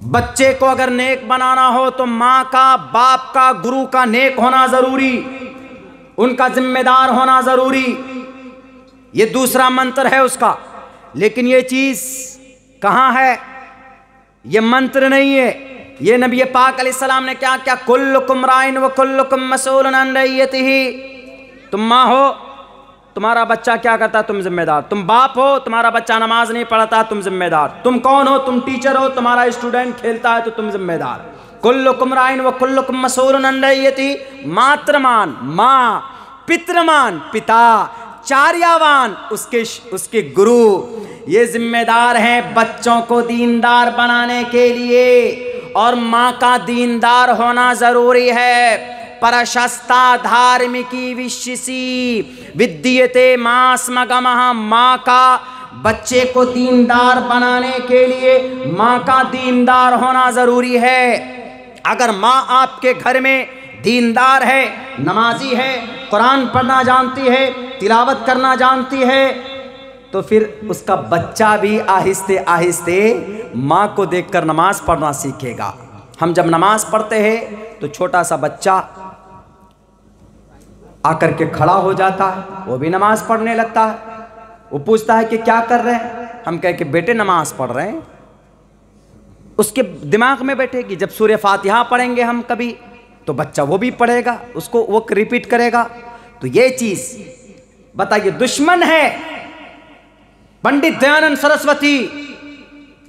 बच्चे को अगर नेक बनाना हो तो माँ का, बाप का, गुरु का नेक होना जरूरी, उनका जिम्मेदार होना जरूरी। ये दूसरा मंत्र है उसका। लेकिन ये चीज कहाँ है? ये मंत्र नहीं है। ये नबी पाक अलैहिस्सलाम ने क्या क्या, कुल्लुकुम राइन व कुल्लुकुम मसऊलन अन रइयतिही। तुम माँ हो, तुम्हारा बच्चा क्या करता है, तुम जिम्मेदार। तुम बाप हो, तुम्हारा बच्चा नमाज नहीं पढ़ता, तुम जिम्मेदार। तुम कौन हो? तुम टीचर हो, तुम्हारा स्टूडेंट खेलता है तो तुम जिम्मेदार। कुल्लुकुम राइन व कुल्लुकुम मसऊलन अन रइयतिही। मातृमान माँ, पितृमान पिता, चार्यावान उसके गुरु, ये जिम्मेदार हैं बच्चों को दीनदार बनाने के लिए। और माँ का दीनदार होना जरूरी है। परशस्ता धार्मिकी विशिषी विद्यते मास्मगमः। माँ का बच्चे को दीनदार बनाने के लिए माँ का दीनदार होना जरूरी है। अगर माँ आपके घर में दीनदार है, नमाजी है, कुरान पढ़ना जानती है, तिलावत करना जानती है, तो फिर उसका बच्चा भी आहिस्ते आहिस्ते माँ को देखकर नमाज पढ़ना सीखेगा। हम जब नमाज पढ़ते हैं तो छोटा सा बच्चा आकर के खड़ा हो जाता है, वो भी नमाज पढ़ने लगता है। वो पूछता है कि क्या कर रहे हैं? हम कह के बेटे नमाज पढ़ रहे हैं। उसके दिमाग में बैठेगी, जब सूरह फातिहा पढ़ेंगे हम कभी तो बच्चा वो भी पढ़ेगा, उसको वो रिपीट करेगा। तो ये चीज बताइए, दुश्मन है पंडित दयानंद सरस्वती,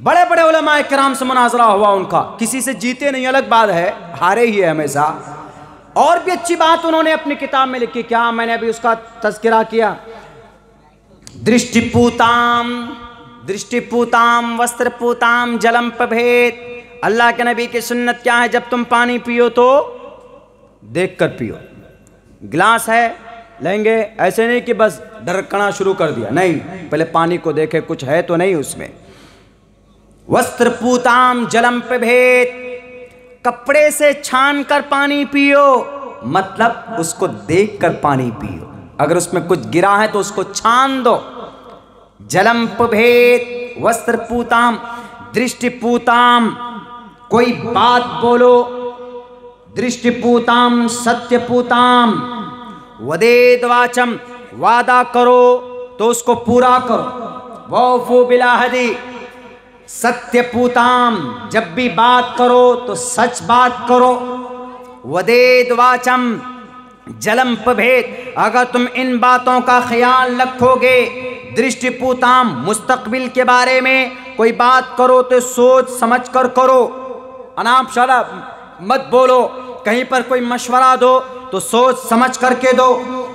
बड़े बड़े उलमाए किराम से मुनाजरा हुआ उनका, किसी से जीते नहीं, अलग बात है, हारे ही है हमेशा। और भी अच्छी बात उन्होंने अपनी किताब में लिखी, क्या मैंने अभी उसका तज़किरा किया, दृष्टिपूताम दृष्टिपूताम वस्त्रपूताम जलम पभेद। अल्लाह के नबी की सुन्नत क्या है? जब तुम पानी पियो तो देख कर पियो। गिलास है, लेंगे, ऐसे नहीं कि बस ढरकना शुरू कर दिया, नहीं, पहले पानी को देखे कुछ है तो नहीं उसमें। वस्त्रपूताम जलम पभेद, कपड़े से छान कर पानी पियो, मतलब उसको देख कर पानी पियो। अगर उसमें कुछ गिरा है तो उसको छान दो। जलम पभेद वस्त्रपूताम दृष्टिपूताम, कोई बात बोलो, दृष्टिपूताम सत्यपूताम, वदेद वाचम, वादा करो तो उसको पूरा करो। वौफू बिलाहदी, सत्यपूताम, जब भी बात करो तो सच बात करो। वदेद वाचम जलम पभेद, अगर तुम इन बातों का ख्याल रखोगे। दृष्टिपूताम, मुस्तकबिल के बारे में कोई बात करो तो सोच समझ कर करो, अनाप शनाप मत बोलो। कहीं पर कोई मशवरा दो तो सोच समझ करके दो।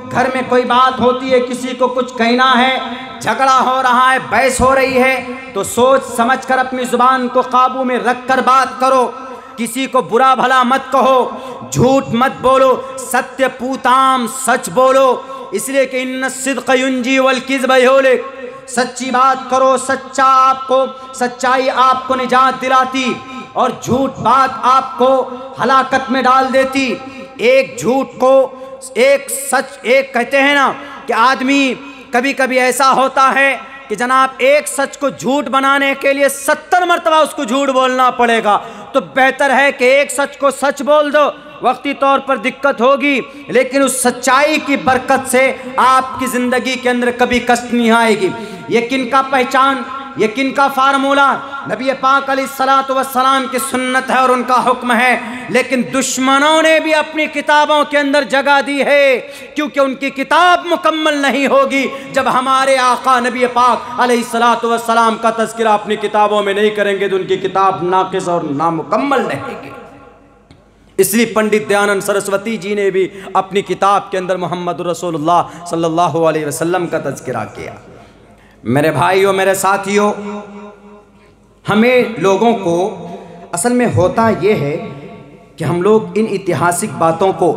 घर में कोई बात होती है, किसी को कुछ कहना है, झगड़ा हो रहा है, बहस हो रही है, तो सोच समझ कर अपनी जुबान को काबू में रख कर बात करो। किसी को बुरा भला मत कहो, झूठ मत बोलो, सत्य पूताम, सच बोलो। इसलिए कि इन्न सिद्क़ युंजी वल किज़्ब युहलिक, सच्ची बात करो, सच्चाई आपको निजात दिलाती और झूठ बात आपको हलाकत में डाल देती। एक झूठ को एक सच, एक कहते हैं ना कि आदमी कभी कभी ऐसा होता है कि जनाब एक सच को झूठ बनाने के लिए 70 मरतबा उसको झूठ बोलना पड़ेगा। तो बेहतर है कि एक सच को सच बोल दो, वक्ती तौर पर दिक्कत होगी लेकिन उस सच्चाई की बरकत से आपकी ज़िंदगी के अंदर कभी कष्ट नहीं आएगी। यकीन का पहचान, यकीन का फार्मूला नबी पाक अलैहिस्सलातु वस्सलाम की सुन्नत है और उनका हुक्म है। लेकिन दुश्मनों ने भी अपनी किताबों के अंदर जगह दी है, क्योंकि उनकी किताब मुकम्मल नहीं होगी जब हमारे आका नबी पाक अलैहिस्सलातु वस्सलाम का तज़किरा अपनी किताबों में नहीं करेंगे तो उनकी किताब नाक़िस और नामुकम्मल रहेगी। इसलिए पंडित दयानंद सरस्वती जी ने भी अपनी किताब के अंदर मोहम्मद रसूलुल्लाह सल्लल्लाहु अलैहि वसल्लम का तज़किरा किया। मेरे भाइयों, मेरे साथियों, हमें लोगों को असल में होता ये है कि हम लोग इन ऐतिहासिक बातों को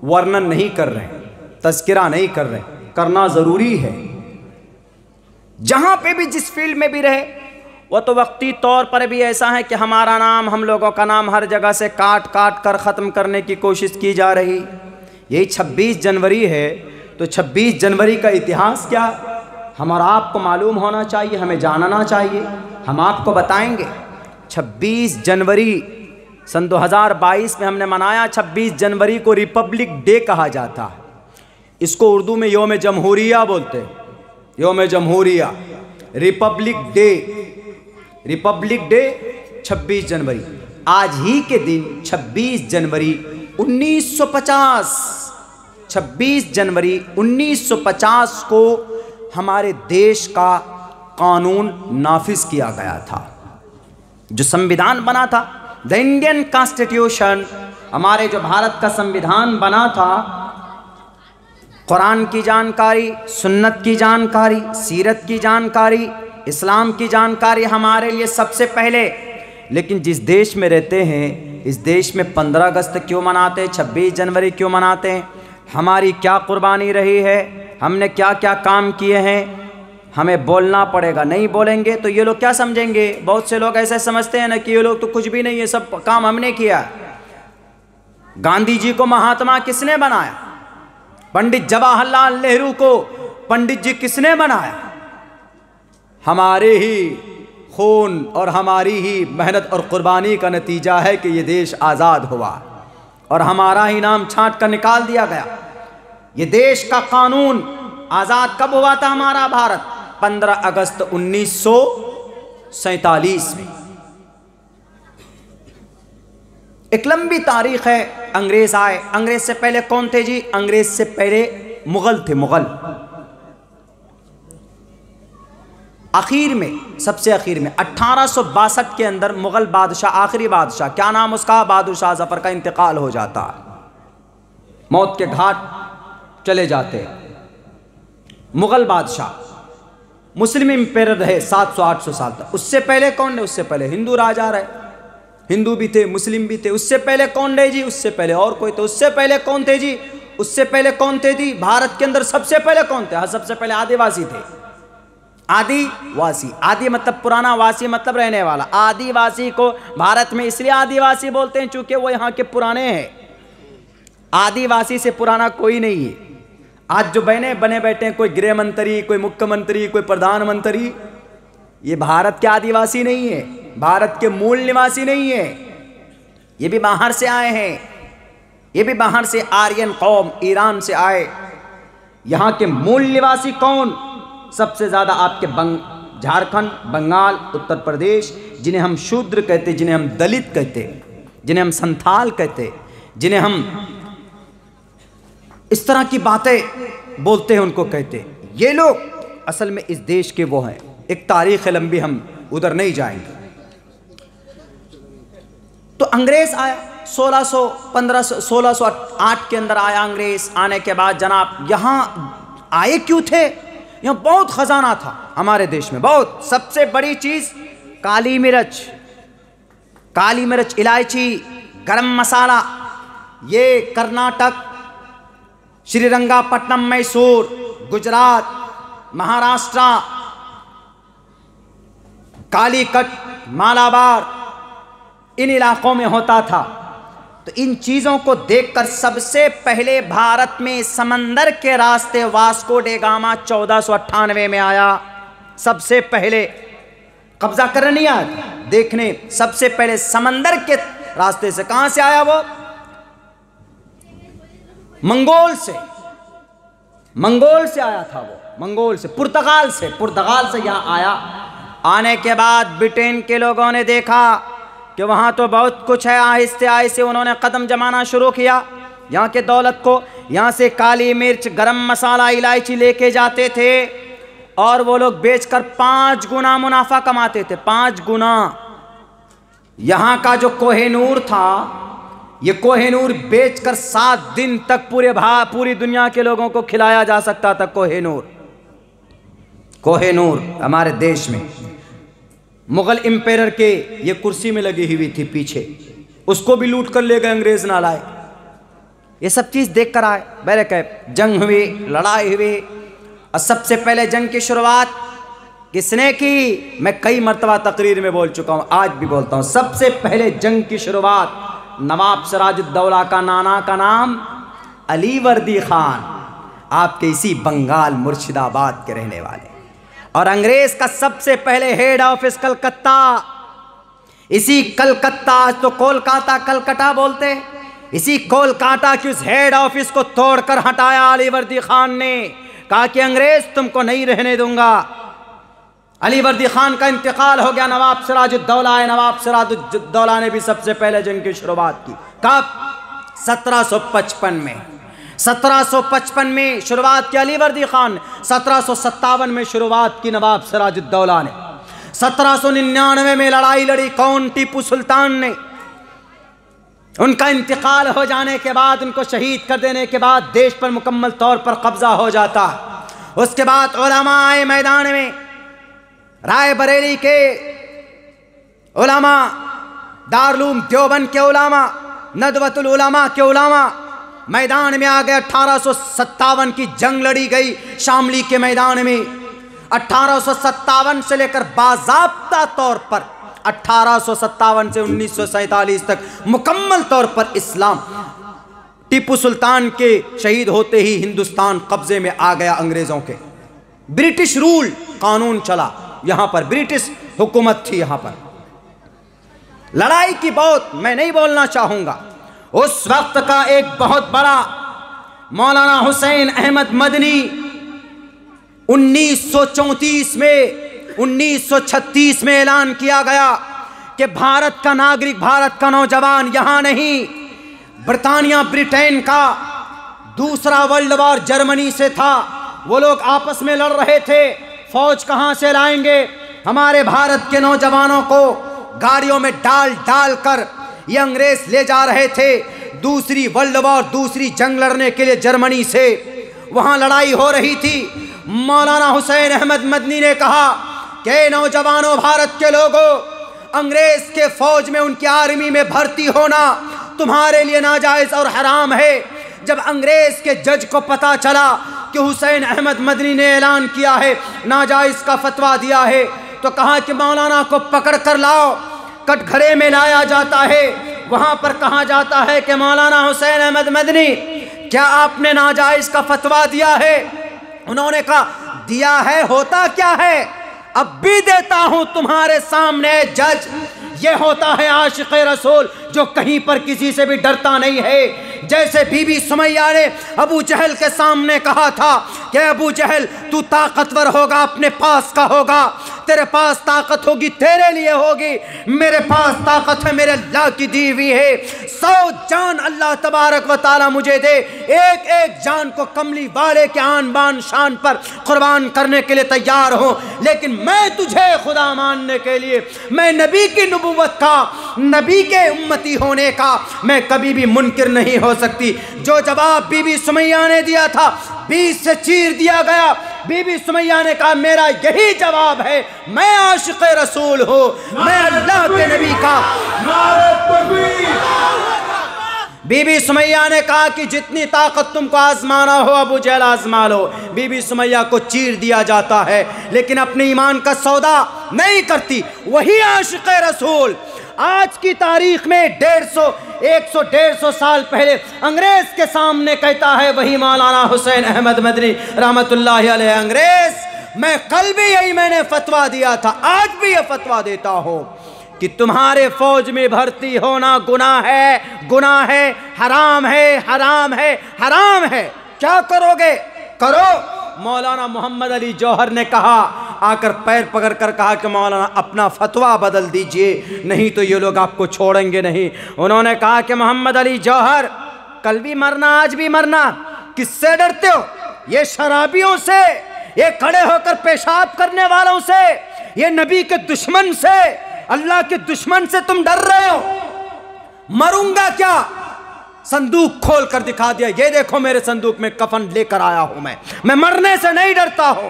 वर्णन नहीं कर रहे, तज़किरा नहीं कर रहे। करना ज़रूरी है। जहाँ पे भी जिस फील्ड में भी रहे, वो तो वक्ती तौर पर भी ऐसा है कि हमारा नाम, हम लोगों का नाम हर जगह से काट काट कर ख़त्म करने की कोशिश की जा रही। यही 26 जनवरी है, तो 26 जनवरी का इतिहास क्या हम और आपको मालूम होना चाहिए, हमें जानना चाहिए। हम आपको बताएंगे 26 जनवरी सन 2022 में हमने मनाया। 26 जनवरी को रिपब्लिक डे कहा जाता है। इसको उर्दू में यौम जमहूरिया बोलते हैं, यौम जमहूरिया, रिपब्लिक डे। रिपब्लिक डे 26 जनवरी। आज ही के दिन 26 जनवरी 1950, 26 जनवरी 1950 को हमारे देश का कानून नाफिज किया गया था। जो संविधान बना था, द इंडियन कॉन्स्टिट्यूशन, हमारे जो भारत का संविधान बना था, कुरान की जानकारी, सुन्नत की जानकारी, सीरत की जानकारी, इस्लाम की जानकारी हमारे लिए सबसे पहले। लेकिन जिस देश में रहते हैं, इस देश में 15 अगस्त क्यों मनाते हैं, 26 जनवरी क्यों मनाते हैं, हमारी क्या कुर्बानी रही है, हमने क्या क्या काम किए हैं, हमें बोलना पड़ेगा। नहीं बोलेंगे तो ये लोग क्या समझेंगे। बहुत से लोग ऐसे समझते हैं ना कि ये लोग तो कुछ भी नहीं है, सब काम हमने किया। गांधी जी को महात्मा किसने बनाया? पंडित जवाहरलाल नेहरू को पंडित जी किसने बनाया? हमारे ही खून और हमारी ही मेहनत और कुर्बानी का नतीजा है कि ये देश आज़ाद हुआ और हमारा ही नाम छांट कर निकाल दिया गया। ये देश का कानून आज़ाद कब हुआ था हमारा भारत? 15 अगस्त 1947 में। एक लंबी तारीख है। अंग्रेज आए। अंग्रेज से पहले कौन थे जी? अंग्रेज से पहले मुगल थे, मुगल। आखिर में, सबसे आखिर में 1862 के अंदर मुगल बादशाह, आखिरी बादशाह, क्या नाम उसका, बहादुर शाह जफर का इंतकाल हो जाता है। मौत के घाट चले जाते हैं। मुगल बादशाह, मुस्लिम इंपेरर रहे 700-800 साल तक। उससे पहले कौन रहे? उससे पहले हिंदू राजा रहे। हिंदू भी थे, मुस्लिम भी थे। उससे पहले कौन रहे जी? उससे पहले और कोई थे। उससे पहले कौन थे जी? उससे पहले कौन थे जी? भारत के अंदर सबसे पहले कौन थे? हाँ, सबसे पहले आदिवासी थे। आदिवासी, आदि मतलब पुराना, वासी मतलब रहने वाला। आदिवासी को भारत में इसलिए आदिवासी बोलते हैं चूंकि वो यहाँ के पुराने हैं। आदिवासी से पुराना कोई नहीं है। आज जो बने बैठे हैं, कोई गृह मंत्री, कोई मुख्यमंत्री, कोई प्रधानमंत्री, ये भारत के आदिवासी नहीं है, भारत के मूल निवासी नहीं है। ये भी बाहर से आए हैं। ये भी बाहर से, आर्यन कौम, ईरान से आए। यहाँ के मूल निवासी कौन? सबसे ज़्यादा आपके झारखंड, बंगाल, उत्तर प्रदेश, जिन्हें हम शूद्र कहते, जिन्हें हम दलित कहते, जिन्हें हम संथाल कहते, जिन्हें हम इस तरह की बातें बोलते हैं, उनको कहते। ये लोग असल में इस देश के वो हैं। एक तारीख है लंबी, हम उधर नहीं जाएंगे। तो अंग्रेज आया 1608 के अंदर आया अंग्रेज। आने के बाद जनाब यहाँ आए क्यों थे? यहाँ बहुत खजाना था हमारे देश में, बहुत। सबसे बड़ी चीज काली मिर्च, काली मिर्च, इलायची, गरम मसाला, ये कर्नाटक, श्रीरंगापट्टनम, मैसूर, गुजरात, महाराष्ट्र, कालीकट, मालाबार, इन इलाकों में होता था। तो इन चीज़ों को देखकर सबसे पहले भारत में समंदर के रास्ते वास्को डे गामा 1498 में आया। सबसे पहले कब्जा करने नहीं आया, देखने सबसे पहले समंदर के रास्ते से। कहां से आया वो? मंगोल से, मंगोल से आया था वो, मंगोल से, पुर्तगाल से, पुर्तगाल से यहां आया। आने के बाद ब्रिटेन के लोगों ने देखा कि वहाँ तो बहुत कुछ है। आहिस्ते आहिस्ते उन्होंने कदम जमाना शुरू किया यहाँ के दौलत को। यहाँ से काली मिर्च, गरम मसाला, इलायची लेके जाते थे और वो लोग बेचकर 5 गुना मुनाफा कमाते थे, 5 गुना। यहाँ का जो कोहिनूर था, ये कोहिनूर बेचकर 7 दिन तक पूरी दुनिया के लोगों को खिलाया जा सकता था। कोहिनूर, कोहिनूर हमारे देश में मुगल इंपेरर के ये कुर्सी में लगी हुई थी पीछे, उसको भी लूट कर ले गए अंग्रेज ना लाए। ये सब चीज़ देख कर आए। बहरकैफ जंग हुई, लड़ाई हुई, और सबसे पहले जंग की शुरुआत किसने की? मैं कई मर्तबा तकरीर में बोल चुका हूँ, आज भी बोलता हूँ। सबसे पहले जंग की शुरुआत नवाब सिराजुद्दौला का नाना का नाम अली वर्दी खान, आपके इसी बंगाल मुर्शिदाबाद के रहने वाले। और अंग्रेज का सबसे पहले हेड ऑफिस कलकत्ता, इसी कलकत्ता, आज तो कोलकाता कलकत्ता बोलते, इसी कोलकाता की उस हेड ऑफिस को तोड़कर हटाया अलीवर्दी खान ने। कहा कि अंग्रेज तुमको नहीं रहने दूंगा। अलीवर्दी खान का इंतकाल हो गया, नवाब सिराजुद्दौला आए। नवाब सिराजुद्दौला ने भी सबसे पहले जंग की शुरुआत की। कब? 1755 में। 1755 में शुरुआत की अलीवर्दी खान, 1757 में शुरुआत की नवाब सिराजुद्दौला ने। 1799 में लड़ाई लड़ी कौन? टीपू सुल्तान ने। उनका इंतकाल हो जाने के बाद, उनको शहीद कर देने के बाद देश पर मुकम्मल तौर पर कब्जा हो जाता। उसके बाद उलमा आए मैदान में, रायबरेली के उलमा, दारुल देवबंद के उलमा, नदवतुल उलमा के उलमा मैदान में आ गए। 1857 की जंग लड़ी गई शामली के मैदान में। 1857 से लेकर बाज़ाब्ता तौर पर 1857 से 1947 तक मुकम्मल तौर पर इस्लाम, टीपू सुल्तान के शहीद होते ही हिंदुस्तान कब्जे में आ गया अंग्रेजों के। ब्रिटिश रूल कानून चला यहां पर, ब्रिटिश हुकूमत थी यहां पर। लड़ाई की बहुत मैं नहीं बोलना चाहूंगा। उस वक्त का एक बहुत बड़ा मौलाना हुसैन अहमद मदनी 1934 में 1936 में ऐलान किया गया कि भारत का नागरिक, भारत का नौजवान यहां नहीं, ब्रिटानिया ब्रिटेन का दूसरा वर्ल्ड वॉर जर्मनी से था, वो लोग आपस में लड़ रहे थे, फौज कहां से लाएंगे? हमारे भारत के नौजवानों को गाड़ियों में डाल डाल कर ये अंग्रेज ले जा रहे थे दूसरी वर्ल्ड वॉर, दूसरी जंग लड़ने के लिए जर्मनी से। वहां लड़ाई हो रही थी। मौलाना हुसैन अहमद मदनी ने कहा कि नौजवानों, भारत के लोगों, अंग्रेज के फौज में, उनकी आर्मी में भर्ती होना तुम्हारे लिए नाजायज और हराम है। जब अंग्रेज के जज को पता चला कि हुसैन अहमद मदनी ने ऐलान किया है, नाजायज का फतवा दिया है, तो कहा कि मौलाना को पकड़ कर लाओ। कटघरे में लाया जाता है, वहां पर कहा जाता है कि मौलाना हुसैन अहमद मदनी, क्या आपने नाजायज का फतवा दिया है? उन्होंने कहा दिया है, होता क्या है? अब भी देता हूं तुम्हारे सामने जज। ये होता है आशिक़ रसूल जो कहीं पर किसी से भी डरता नहीं है। जैसे बीबी सुमैया ने अबू जहल के सामने कहा था कि अबू जहल तू ताकतवर होगा, अपने पास का होगा, तेरे पास ताकत होगी, तेरे लिए होगी, मेरे पास ताकत है, मेरे अल्लाह की दी हुई है। 100 जान अल्लाह तबारक व तआला मुझे दे, एक एक जान को कमली वाले के आन बान शान पर कुर्बान करने के लिए तैयार हो, लेकिन मैं तुझे खुदा मानने के लिए, मैं नबी की नबूवत का, नबी के उम्मती होने का मैं कभी भी मुनकिर नहीं हो सकती। जो जवाब बीबी सुमैया ने दिया था, बीच से चीर दिया गया। बीबी सुमैया ने कहा मेरा यही जवाब है, मैं आशिक़ रसूल हूँ, मैं अल्लाह के नबी का। बीबी सुमैया ने कहा कि जितनी ताकत तुमको आजमाना हो अबू जहल आजमा लो। बीबी सुमैया को चीर दिया जाता है, लेकिन अपने ईमान का सौदा नहीं करती। वही आशिक़ रसूल आज की तारीख में 150 साल पहले अंग्रेज के सामने कहता है, वही मौलाना हुसैन अहमद मदनी रहमतुल्लाह अलैह, अंग्रेज मैं कल भी यही मैंने फतवा दिया था, आज भी यह फतवा देता हूँ कि तुम्हारे फौज में भर्ती होना गुनाह है, गुनाह है, हराम है, हराम है, हराम है। क्या करोगे? करो। मौलाना मोहम्मद अली जौहर ने कहा, आकर पैर पकड़ कर कहा कि मौलाना अपना फतवा बदल दीजिए, नहीं तो ये लोग आपको छोड़ेंगे नहीं। उन्होंने कहा कि मोहम्मद अली जौहर, कल भी मरना, आज भी मरना, किससे डरते हो? ये शराबियों से, ये खड़े होकर पेशाब करने वालों से, ये नबी के दुश्मन से, अल्लाह के दुश्मन से तुम डर रहे हो। मरूंगा क्या? संदूक खोल कर दिखा दिया, ये देखो मेरे संदूक में कफन लेकर आया हूं मैं मरने से नहीं डरता हूं।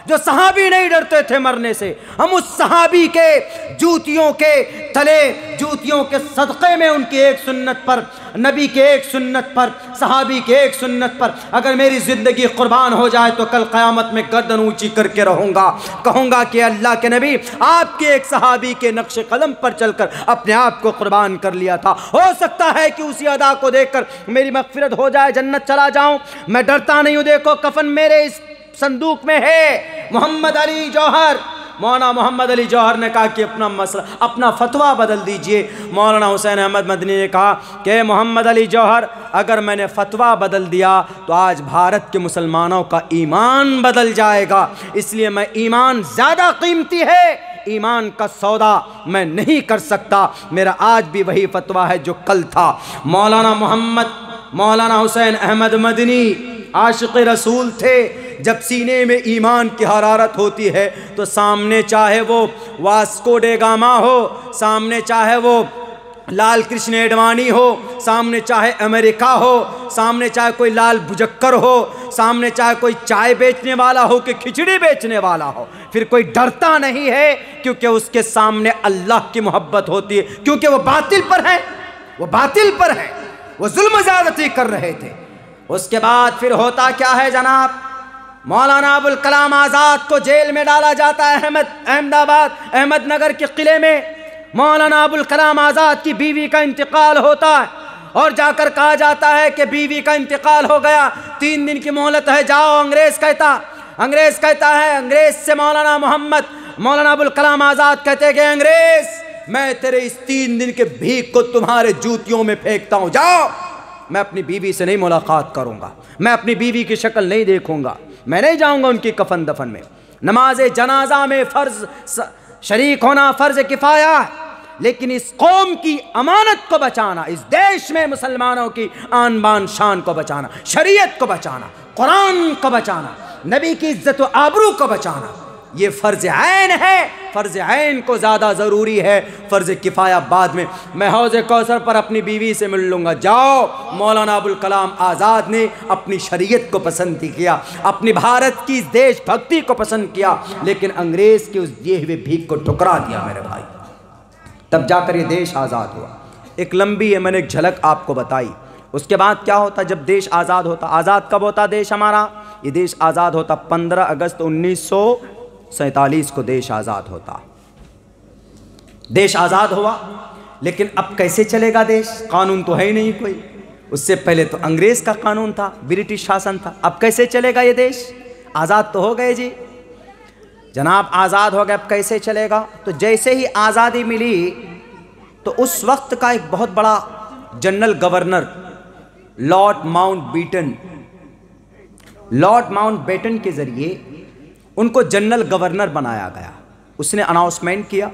जो सहाबी नहीं डरते थे मरने से, हम उस सहाबी के जूतियों के तले, जूतियों के सदक़े में, उनकी एक सुन्नत पर, नबी के एक सुन्नत पर, सहाबी के एक सुन्नत पर अगर मेरी ज़िंदगी कुर्बान हो जाए तो कल क़यामत में गर्दन ऊंची करके रहूँगा, कहूँगा कि अल्लाह के नबी आपके एक सहाबी के नक्श कदम पर चलकर अपने आप को कुर्बान कर लिया था। हो सकता है कि उसी अदा को देखकर मेरी मग़फ़िरत हो जाए, जन्नत चला जाऊँ। मैं डरता नहीं हूँ। देखो कफन मेरे इस संदूक में है। मोहम्मद अली जौहर मौलाना मोहम्मद अली जौहर ने कहा कि अपना मसला, अपना फतवा बदल दीजिए। मौलाना हुसैन अहमद मदनी ने कहा कि मोहम्मद अली जौहर, अगर मैंने फतवा बदल दिया तो आज भारत के मुसलमानों का ईमान बदल जाएगा, इसलिए मैं ईमान ज़्यादा कीमती है, ईमान का सौदा मैं नहीं कर सकता। मेरा आज भी वही फतवा है जो कल था। मौलाना हुसैन अहमद मदनी आशिक़ रसूल थे। जब सीने में ईमान की हरारत होती है तो सामने चाहे वो वास्को डे गामा हो, सामने चाहे वो लाल कृष्ण एडवाणी हो, सामने चाहे अमेरिका हो, सामने चाहे कोई लाल बुजक्कर हो, सामने चाहे कोई चाय बेचने वाला हो कि खिचड़ी बेचने वाला हो, फिर कोई डरता नहीं है, क्योंकि उसके सामने अल्लाह की मोहब्बत होती है, क्योंकि वो बातिल पर है, वो बातिल पर है, वो जुल्म ज़्यादती कर रहे थे। उसके बाद फिर होता क्या है जनाब, मौलाना अबुल कलाम आज़ाद को जेल में डाला जाता है अहमदनगर के किले में। मौलाना अबुल कलाम आज़ाद की बीवी का इंतकाल होता है और जाकर कहा जाता है कि बीवी का इंतकाल हो गया, 3 दिन की मोहलत है, जाओ। अंग्रेज़ कहता है, अंग्रेज़ से मौलाना अबुल कलाम आज़ाद कहते हैं कि अंग्रेज़, मैं तेरे इस 3 दिन के भीख को तुम्हारे जूतियों में फेंकता हूँ, जाओ। मैं अपनी बीवी से नहीं मुलाकात करूँगा, मैं अपनी बीवी की शक्ल नहीं देखूँगा, मैं नहीं जाऊँगा उनकी कफन दफन में। नमाज जनाजा में फ़र्ज़ शरीक होना फ़र्ज़ किफ़ाया है, लेकिन इस कौम की अमानत को बचाना, इस देश में मुसलमानों की आन बान शान को बचाना, शरीयत को बचाना, कुरान को बचाना, नबी की इज्जत व आबरू को बचाना, ये फ़र्ज़ ऐन है। फ़र्ज़ ऐन को ज़्यादा ज़रूरी है, फ़र्ज़ किफ़ाया बाद में। मैं हौज़ कौसर पर अपनी बीवी से मिल लूँगा, जाओ। मौलाना अबुल कलाम आज़ाद ने अपनी शरीयत को पसंद किया, अपनी भारत की देशभक्ति को पसंद किया, लेकिन अंग्रेज़ के उस दिए हुए भीख को ठुकरा दिया मेरे भाई। तब जाकर ये देश आज़ाद हुआ। एक लंबी है, मैंने एक झलक आपको बताई। उसके बाद क्या होता, जब देश आज़ाद होता, आज़ाद कब होता देश हमारा? ये देश आज़ाद होता 15 अगस्त 1947 को देश आज़ाद होता। देश आज़ाद हुआ, लेकिन अब कैसे चलेगा देश? कानून तो है ही नहीं कोई। उससे पहले तो अंग्रेज़ का कानून था, ब्रिटिश शासन था। अब कैसे चलेगा ये देश? आज़ाद तो हो गए जी जनाब, आज़ाद हो गए, अब कैसे चलेगा? तो जैसे ही आज़ादी मिली तो उस वक्त का एक बहुत बड़ा जनरल गवर्नर लॉर्ड माउंटबेटन के ज़रिए उनको जनरल गवर्नर बनाया गया। उसने अनाउंसमेंट किया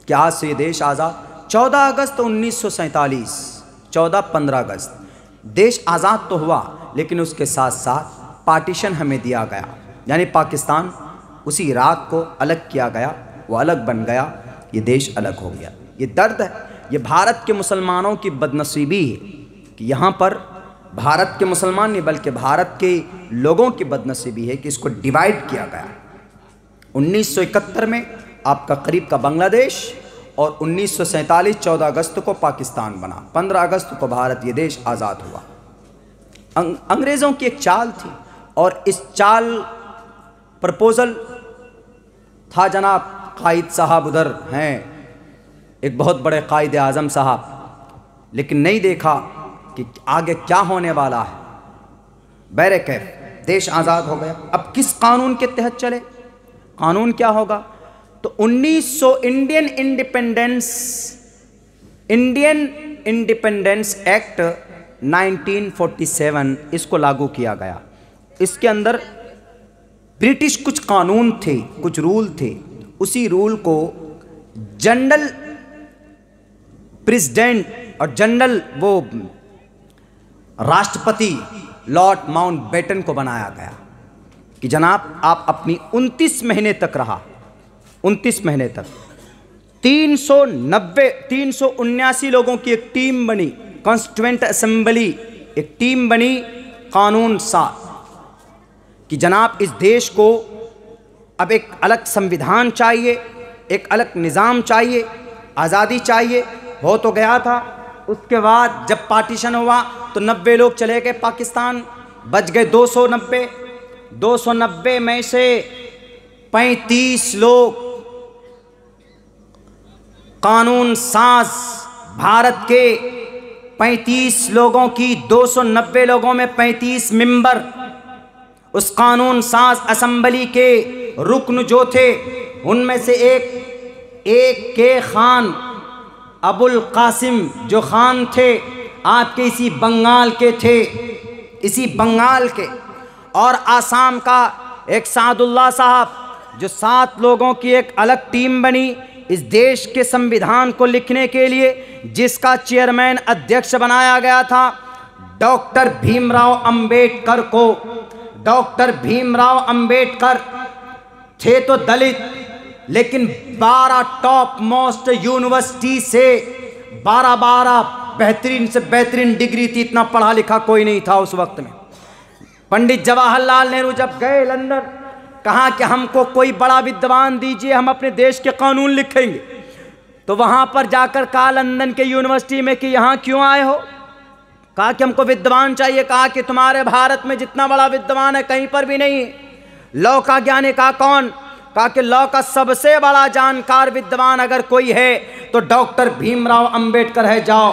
कि आज से ये देश आज़ाद। 14 अगस्त 1947, 14-15 अगस्त देश आज़ाद तो हुआ, लेकिन उसके साथ साथ पार्टीशन हमें दिया गया, यानी पाकिस्तान उसी रात को अलग किया गया, वो अलग बन गया, ये देश अलग हो गया। ये दर्द है, ये भारत के मुसलमानों की बदनसीबी है कि यहाँ पर भारत के मुसलमान नहीं बल्कि भारत के लोगों की बदनसीबी है कि इसको डिवाइड किया गया। 1971 में आपका करीब का बांग्लादेश और 1947 14 अगस्त को पाकिस्तान बना, 15 अगस्त को भारत ये देश आज़ाद हुआ। अंग्रेज़ों की एक चाल थी और इस चाल प्रपोज़ल था जनाब, कायद साहब उधर हैं, एक बहुत बड़े कायद आज़म साहब, लेकिन नहीं देखा कि आगे क्या होने वाला है। बैरकैफ देश आज़ाद हो गया। अब किस कानून के तहत चले? कानून क्या होगा? तो 1900 इंडियन इंडिपेंडेंस एक्ट 1947 इसको लागू किया गया। इसके अंदर ब्रिटिश कुछ कानून थे, कुछ रूल थे, उसी रूल को जनरल प्रेसिडेंट और जनरल वो राष्ट्रपति लॉर्ड माउंटबेटन को बनाया गया कि जनाब आप अपनी 29 महीने तक रहा, 29 महीने तक 379 लोगों की एक टीम बनी, कॉन्स्टिट्यूएंट असेंबली एक टीम बनी, कानून साथ कि जनाब इस देश को अब एक अलग संविधान चाहिए, एक अलग निज़ाम चाहिए, आज़ादी चाहिए। हो तो गया था। उसके बाद जब पार्टीशन हुआ तो 90 लोग चले गए पाकिस्तान, बच गए 290 में से 35 लोग कानून साज भारत के 35 लोगों की 290 लोगों में 35 मेंबर उस कानून साज असेंबली के रुकन जो थे उनमें से एक के खान अबुल कासिम जो खान थे, आपके इसी बंगाल के थे, इसी बंगाल के। और आसाम का एक सादुल्ला साहब, जो 7 लोगों की एक अलग टीम बनी इस देश के संविधान को लिखने के लिए, जिसका चेयरमैन अध्यक्ष बनाया गया था डॉक्टर भीमराव अंबेडकर को। डॉक्टर भीमराव अंबेडकर थे तो दलित, लेकिन 12 टॉप मोस्ट यूनिवर्सिटी से 12 बेहतरीन से बेहतरीन डिग्री थी। इतना पढ़ा लिखा कोई नहीं था उस वक्त में। पंडित जवाहरलाल नेहरू जब गए लंदन, कहा कि हमको कोई बड़ा विद्वान दीजिए, हम अपने देश के कानून लिखेंगे। तो वहां पर जाकर कहा लंदन के यूनिवर्सिटी में कि यहाँ क्यों आए हो? कहा कि हमको विद्वान चाहिए। कहा कि तुम्हारे भारत में जितना बड़ा विद्वान है कहीं पर भी नहीं है। लॉ का ज्ञानी। कहा कौन? कहा कि लॉ का सबसे बड़ा जानकार विद्वान अगर कोई है तो डॉक्टर भीमराव अंबेडकर है, जाओ।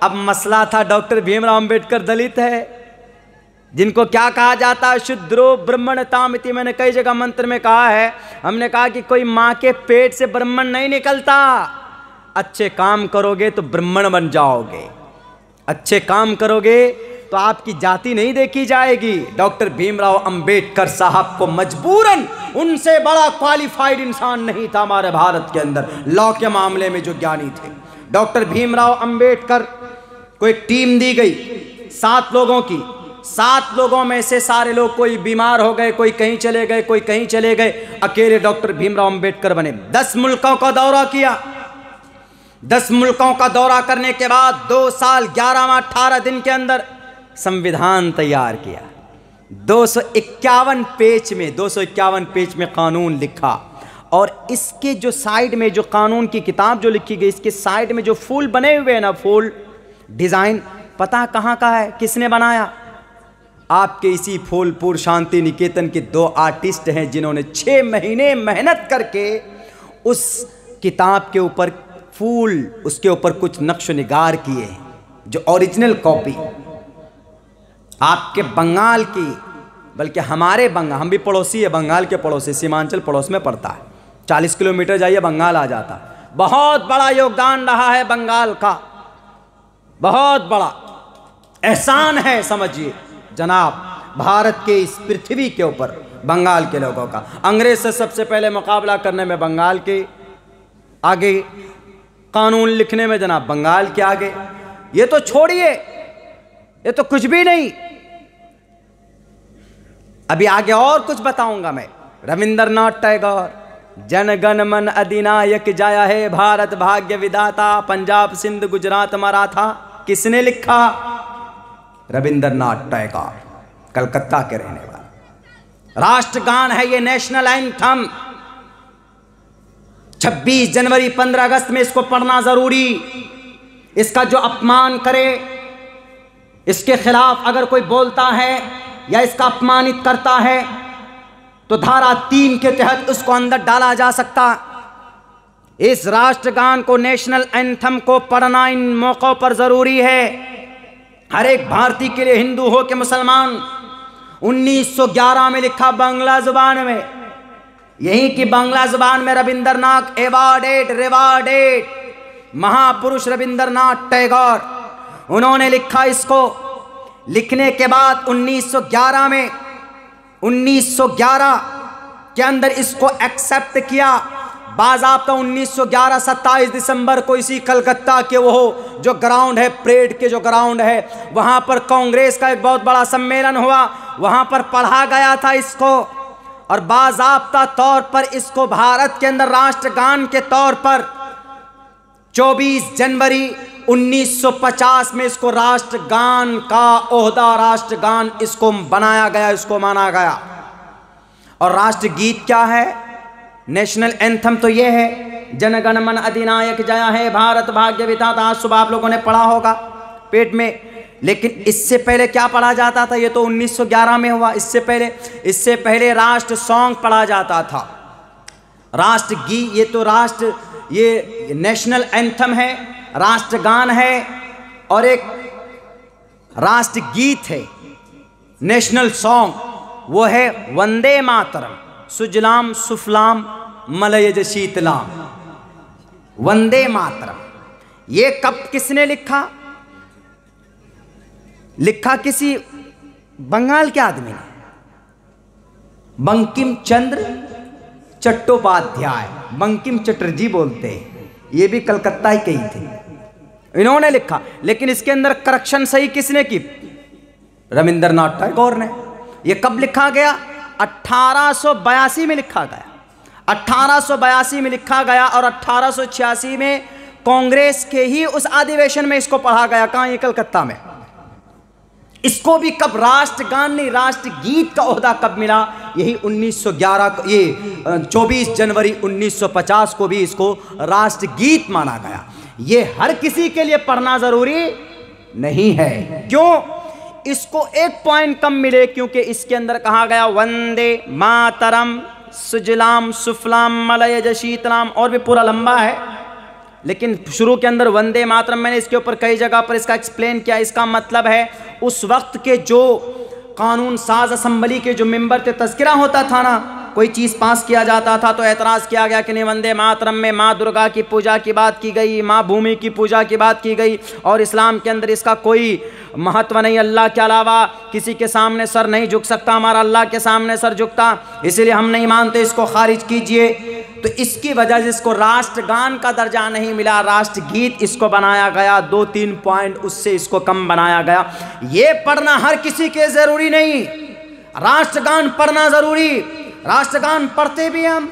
अब मसला था डॉक्टर भीमराव अंबेडकर दलित है, जिनको क्या कहा जाता है, शूद्रो ब्राह्मणतामिति। मैंने कई जगह मंत्र में कहा है, हमने कहा कि कोई माँ के पेट से ब्राह्मण नहीं निकलता। अच्छे काम करोगे तो ब्राह्मण बन जाओगे, अच्छे काम करोगे तो आपकी जाति नहीं देखी जाएगी। डॉक्टर भीमराव अंबेडकर साहब को मजबूरन, उनसे बड़ा क्वालिफाइड इंसान नहीं था हमारे भारत के अंदर लॉ के मामले में जो ज्ञानी थे। डॉक्टर भीमराव अंबेडकर को एक टीम दी गई 7 लोगों की। 7 लोगों में से सारे लोग कोई बीमार हो गए, कोई कहीं चले गए, कोई कहीं चले गए, अकेले डॉक्टर भीमराव अंबेडकर बने। 10 मुल्कों का दौरा किया। 10 मुल्कों का दौरा करने के बाद 2 साल 18 दिन के अंदर संविधान तैयार किया। 251 पेज में कानून लिखा। और इसके जो साइड में जो कानून की किताब जो लिखी गई, इसके साइड में जो फूल बने हुए हैं ना, फूल डिजाइन, पता कहाँ का है, किसने बनाया? आपके इसी फूलपुर शांति निकेतन के 2 आर्टिस्ट हैं, जिन्होंने 6 महीने मेहनत करके उस किताब के ऊपर फूल, उसके ऊपर कुछ नक्श निगार किए हैं, जो ओरिजिनल कॉपी आपके बंगाल की, बल्कि हमारे बंगाल, हम भी पड़ोसी है, बंगाल के पड़ोसी, सीमांचल पड़ोस में पड़ता है। 40 किलोमीटर जाइए बंगाल आ जाता है। बहुत बड़ा योगदान रहा है बंगाल का, बहुत बड़ा एहसान है समझिए जनाब भारत के इस पृथ्वी के ऊपर बंगाल के लोगों का। अंग्रेज से सबसे पहले मुकाबला करने में बंगाल के आगे, कानून लिखने में जनाब बंगाल के आगे। ये तो छोड़िए, ये तो कुछ भी नहीं। अभी आगे और कुछ बताऊंगा मैं। रविंद्रनाथ टैगोर, जन गण मन अधिनायक जय हे भारत भाग्य विधाता, पंजाब सिंध गुजरात मराठा, किसने लिखा? रविंद्रनाथ टैगोर, कलकत्ता के रहने वाला। राष्ट्रगान है ये, नेशनल एंथम। 26 जनवरी 15 अगस्त में इसको पढ़ना जरूरी। इसका जो अपमान करे, इसके खिलाफ अगर कोई बोलता है या इसका अपमानित करता है तो धारा 3 के तहत उसको अंदर डाला जा सकता। इस राष्ट्रगान को, नेशनल एंथम को पढ़ना इन मौकों पर जरूरी है हर एक भारतीय के लिए, हिंदू हो के मुसलमान। 1911 में लिखा बांग्ला जुबान में, यही की बांग्ला जुबान में रविंद्रनाथ रिवार्डेड महापुरुष रविंद्रनाथ टैगोर, उन्होंने लिखा इसको। लिखने के बाद 1911 के अंदर इसको एक्सेप्ट किया बाज़ाब्ता। 1911 27 दिसंबर को इसी कलकत्ता के वो जो ग्राउंड है, परेड के जो ग्राउंड है, वहाँ पर कांग्रेस का एक बहुत बड़ा सम्मेलन हुआ, वहाँ पर पढ़ा गया था इसको। और बाज़ाब्ता तौर पर इसको भारत के अंदर राष्ट्रगान के तौर पर 24 जनवरी 1950 में इसको राष्ट्रगान का ओहदा, राष्ट्रगान इसको बनाया गया, इसको माना गया। और राष्ट्रगीत क्या है? नेशनल एंथम तो ये है, जन गण मन अधिनायक जय हे भारत भाग्य विधाता। आज सुबह आप लोगों ने पढ़ा होगा पेट में, लेकिन इससे पहले क्या पढ़ा जाता था? ये तो 1911 में हुआ। इससे पहले राष्ट्र सॉन्ग पढ़ा जाता था, राष्ट्रगीत। ये तो ये नेशनल एंथम है, राष्ट्रगान है, और एक राष्ट्रगीत है, नेशनल सॉन्ग, वो है वंदे मातरम, सुजलाम सुफलाम मलयज शीतलाम, वंदे मातरम। ये कब किसने लिखा? लिखा किसी बंगाल के आदमी ने, बंकिम चंद्र चट्टोपाध्याय, बंकिम चटर्जी बोलते हैं, ये भी कलकत्ता ही के ही थे, इन्होंने लिखा। लेकिन इसके अंदर करेक्शन सही किसने की? रविंद्रनाथ टैगोर ने। ये कब लिखा गया? 1882 में लिखा गया, 1882 में लिखा गया और 1886 में कांग्रेस के ही उस अधिवेशन में इसको पढ़ा गया। कहाँ? ये कलकत्ता में। इसको भी कब राष्ट्रगान नहीं, राष्ट्रगीत का ओहदा कब मिला? यही 1911 को, ये 24 जनवरी 1950 को भी इसको राष्ट्रगीत माना गया। ये हर किसी के लिए पढ़ना जरूरी नहीं है। क्यों? इसको एक पॉइंट कम मिले, क्योंकि इसके अंदर कहा गया वंदे मातरम सुजलाम सुफलाम मलयज शीतलाम, और भी पूरा लंबा है, लेकिन शुरू के अंदर वंदे मातरम मैंने इसके ऊपर कई जगह पर इसका एक्सप्लेन किया। इसका मतलब है उस वक्त के जो कानून साज असम्बली के जो मेंबर थे, तस्करा होता था ना, कोई चीज़ पास किया जाता था तो एतराज़ किया गया कि नहीं, वंदे मातरम में माँ दुर्गा की पूजा की बात की गई, माँ भूमि की पूजा की बात की गई, और इस्लाम के अंदर इसका कोई महत्व नहीं, अल्लाह के अलावा किसी के सामने सर नहीं झुक सकता, हमारा अल्लाह के सामने सर झुकता, इसलिए हम नहीं मानते, इसको खारिज कीजिए। तो इसकी वजह से इसको राष्ट्रगान का दर्जा नहीं मिला, राष्ट्रगीत इसको बनाया गया। 2-3 पॉइंट उससे इसको कम बनाया गया। ये पढ़ना हर किसी के ज़रूरी नहीं, राष्ट्रगान पढ़ना ज़रूरी। राष्ट्रगान पढ़ते भी हम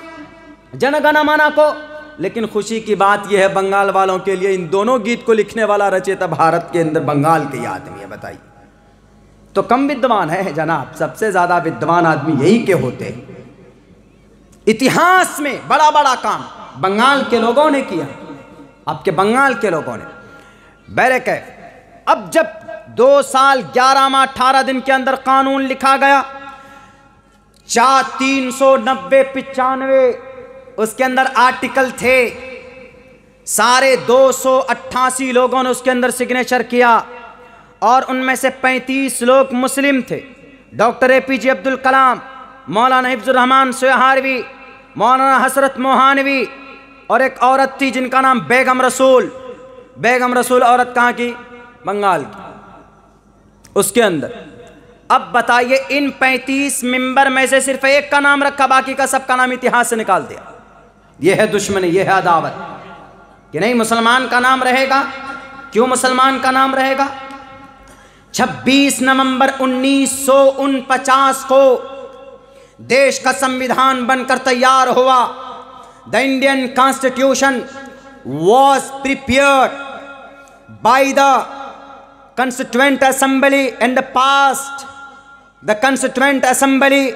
जनगण मन को, लेकिन खुशी की बात यह है बंगाल वालों के लिए, इन दोनों गीत को लिखने वाला रचयिता भारत के अंदर बंगाल के आदमी है। बताइए, तो कम विद्वान है जनाब, सबसे ज़्यादा विद्वान आदमी यही के होते हैं। इतिहास में बड़ा बड़ा काम बंगाल के लोगों ने किया, आपके बंगाल के लोगों ने। बैरक है, अब जब 2 साल 11 माह 18 दिन के अंदर कानून लिखा गया, 390-95 उसके अंदर आर्टिकल थे, सारे 288 लोगों ने उसके अंदर सिग्नेचर किया, और उनमें से 35 लोग मुस्लिम थे। डॉक्टर APJ अब्दुल कलाम, मौलाना हिफ्जुर रहमान सोहारवी, मौलाना हसरत मोहानवी, और एक औरत थी जिनका नाम बेगम रसूल। बेगम रसूल औरत कहाँ की? बंगाल की। उसके अंदर अब बताइए, इन 35 मेंबर में से सिर्फ एक का नाम रखा, बाकी का सबका नाम इतिहास से निकाल दिया। यह है दुश्मनी, यह है अदावत, कि नहीं मुसलमान का नाम रहेगा। क्यों मुसलमान का नाम रहेगा? 26 नवंबर 1949 को देश का संविधान बनकर तैयार हुआ। The Indian constitution was prepared by the Constituent Assembly and passed the Constituent Assembly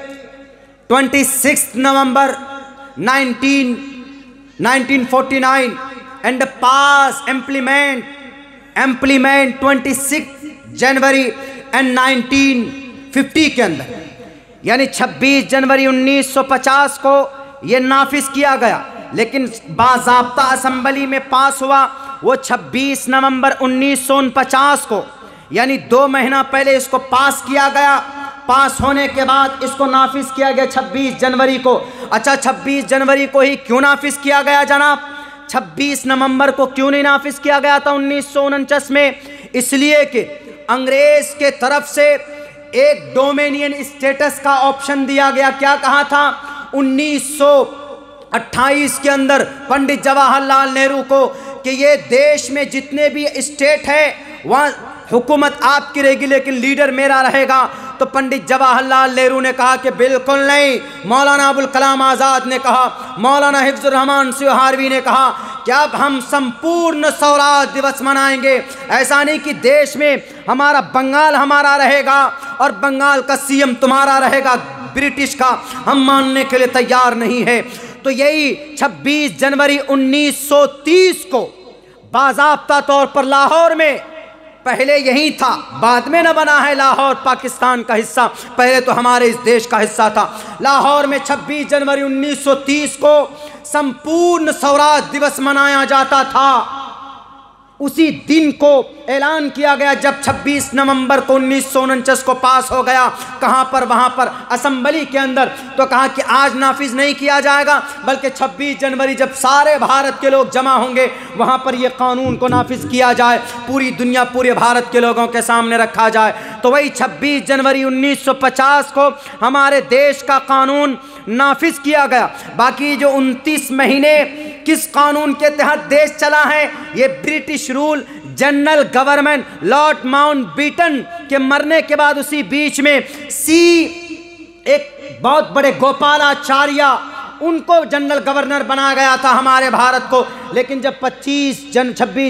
26th November 1949 and pass implement 26th January and 1950 के अंदर, यानी 26 जनवरी 1950 को ये नाफिज किया गया, लेकिन बाज़ाब्ता असेंबली में पास हुआ वो 26 नवंबर 1949 को, यानी 2 महीना पहले इसको पास किया गया। पास होने के बाद इसको नाफिज किया गया 26 जनवरी को। अच्छा, 26 जनवरी को ही क्यों नाफिज किया गया जनाब? 26 नवंबर को क्यों नहीं नाफिज किया गया था 1949 में? इसलिए कि अंग्रेज के तरफ से एक डोमिनियन स्टेटस का ऑप्शन दिया गया। क्या कहा था? 1928 के अंदर पंडित जवाहरलाल नेहरू को कि ये देश में जितने भी स्टेट है वहाँ हुकूमत आपकी रहेगी, लेकिन लीडर मेरा रहेगा। तो पंडित जवाहरलाल नेहरू ने कहा कि बिल्कुल नहीं। मौलाना अबुल कलाम आज़ाद ने कहा, मौलाना हिफ्जुर रहमान सोहारवी ने कहा कि अब हम संपूर्ण स्वराज दिवस मनाएंगे। ऐसा नहीं कि देश में हमारा बंगाल हमारा रहेगा और बंगाल का CM तुम्हारा रहेगा, ब्रिटिश का हम मानने के लिए तैयार नहीं है। तो यही 26 जनवरी 1930 को बाज़ाब्ता तौर पर लाहौर में, पहले यही था, बाद में न बना है लाहौर पाकिस्तान का हिस्सा, पहले तो हमारे इस देश का हिस्सा था। लाहौर में 26 जनवरी 1930 को संपूर्ण स्वराज दिवस मनाया जाता था। उसी दिन को ऐलान किया गया जब 26 नवंबर को 1949 को पास हो गया। कहाँ पर? वहाँ पर असेंबली के अंदर। तो कहा कि आज नाफिज नहीं किया जाएगा, बल्कि 26 जनवरी जब सारे भारत के लोग जमा होंगे वहाँ पर ये कानून को नाफिज किया जाए, पूरी दुनिया पूरे भारत के लोगों के सामने रखा जाए। तो वही 26 जनवरी 1950 को हमारे देश का कानून नाफिज किया गया। बाकी जो 29 महीने किस कानून के तहत देश चला है? ये British rule general government Lord Mountbatten के मरने के बाद उसी बीच में एक बहुत बड़े गोपालाचार्य, उनको जनरल गवर्नर बनाया गया था हमारे भारत को। लेकिन जब 26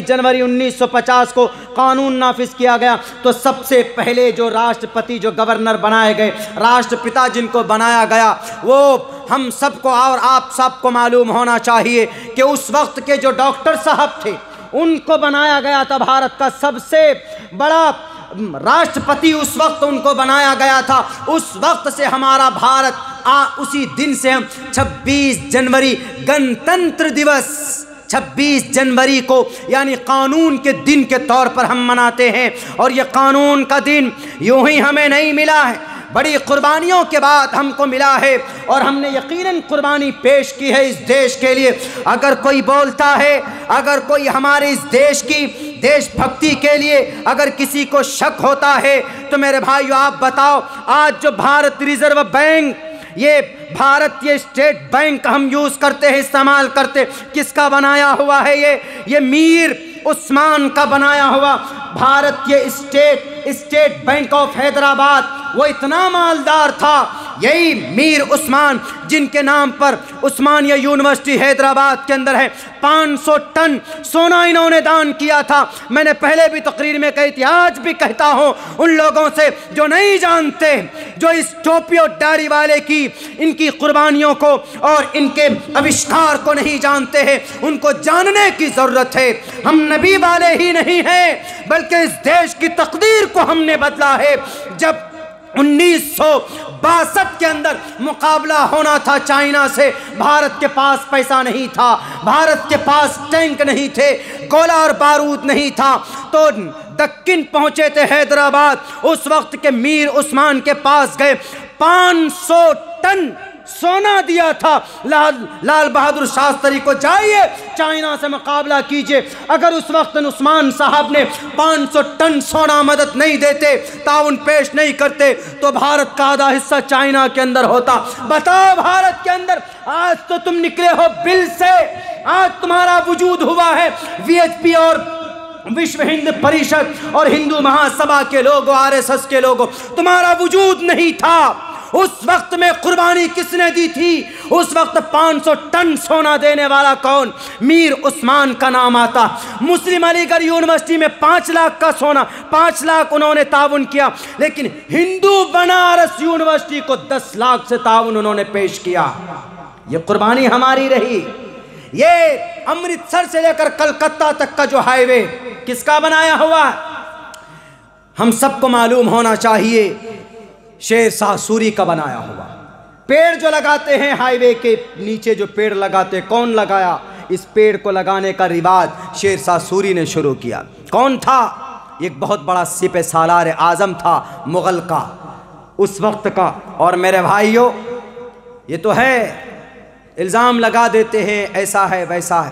जनवरी 1950 को कानून नाफिज किया गया तो सबसे पहले जो राष्ट्रपति, जो गवर्नर बनाए गए, राष्ट्रपिता जिनको बनाया गया, वो हम सबको और आप सबको मालूम होना चाहिए कि उस वक्त के जो डॉक्टर साहब थे उनको बनाया गया था भारत का सबसे बड़ा राष्ट्रपति, उस वक्त उनको बनाया गया था। उस वक्त से हमारा भारत उसी दिन से हम 26 जनवरी गणतंत्र दिवस 26 जनवरी को यानी कानून के दिन के तौर पर हम मनाते हैं। और ये कानून का दिन यूं ही हमें नहीं मिला है, बड़ी कुर्बानियों के बाद हमको मिला है और हमने यकीनन कुर्बानी पेश की है इस देश के लिए। अगर कोई बोलता है, अगर कोई हमारे इस देश की देशभक्ति के लिए अगर किसी को शक होता है तो मेरे भाइयों आप बताओ, आज जो भारत रिजर्व बैंक, ये भारत, ये स्टेट बैंक हम यूज़ करते हैं, इस्तेमाल करते, किसका बनाया हुआ है? ये मीर उस्मान का बनाया हुआ भारत, ये स्टेट बैंक ऑफ हैदराबाद। वो इतना मालदार था, यही मीर उस्मान जिनके नाम पर उस्मानिया यूनिवर्सिटी हैदराबाद के अंदर है, 500 टन सोना इन्होंने दान किया था। मैंने पहले भी तकरीर में कही थी, आज भी कहता हूँ उन लोगों से जो नहीं जानते, जो इस टोपी और दाढ़ी वाले की इनकी कुर्बानियों को और इनके आविष्कार को नहीं जानते हैं, उनको जानने की ज़रूरत है। हम नबी वाले ही नहीं हैं बल्कि इस देश की तकदीर को हमने बदला है। जब 1962 के अंदर मुकाबला होना था चाइना से, भारत के पास पैसा नहीं था, भारत के पास टैंक नहीं थे, गोला और बारूद नहीं था, तो दक्कन पहुंचे थे हैदराबाद। उस वक्त के मीर उस्मान के पास गए, 500 टन सोना दिया था लाल बहादुर शास्त्री को, जाइए चाइना से मुकाबला कीजिए। अगर उस वक्त उस्मान साहब ने 500 टन सोना मदद नहीं देते, ताउन पेश नहीं करते, तो भारत का आधा हिस्सा चाइना के अंदर होता। बताओ, भारत के अंदर आज तो तुम निकले हो बिल से, आज तुम्हारा वजूद हुआ है। वीएचपी और विश्व हिंद परिषद और हिंदू महासभा के लोगों, आरएसएस के लोगों, तुम्हारा वजूद नहीं था। उस वक्त में कुर्बानी किसने दी थी? उस वक्त 500 टन सोना देने वाला कौन? मीर उस्मान का नाम आता। मुस्लिम अलीगढ़ यूनिवर्सिटी में 5 लाख का सोना, 5 लाख उन्होंने ताउन किया, लेकिन हिंदू बनारस यूनिवर्सिटी को 10 लाख से ताउन उन्होंने पेश किया। ये कुर्बानी हमारी रही। ये अमृतसर से लेकर कलकत्ता तक का जो हाईवे किसका बनाया हुआ? हम सबको मालूम होना चाहिए, शेर शाह सूरी का बनाया हुआ। पेड़ जो लगाते हैं हाईवे के नीचे, जो पेड़ लगाते, कौन लगाया? इस पेड़ को लगाने का रिवाज शेर शाह सूरी ने शुरू किया। कौन था? एक बहुत बड़ा सिपह सालार आजम था मुगल का, उस वक्त का। और मेरे भाइयों, ये तो है, इल्ज़ाम लगा देते हैं ऐसा है वैसा है।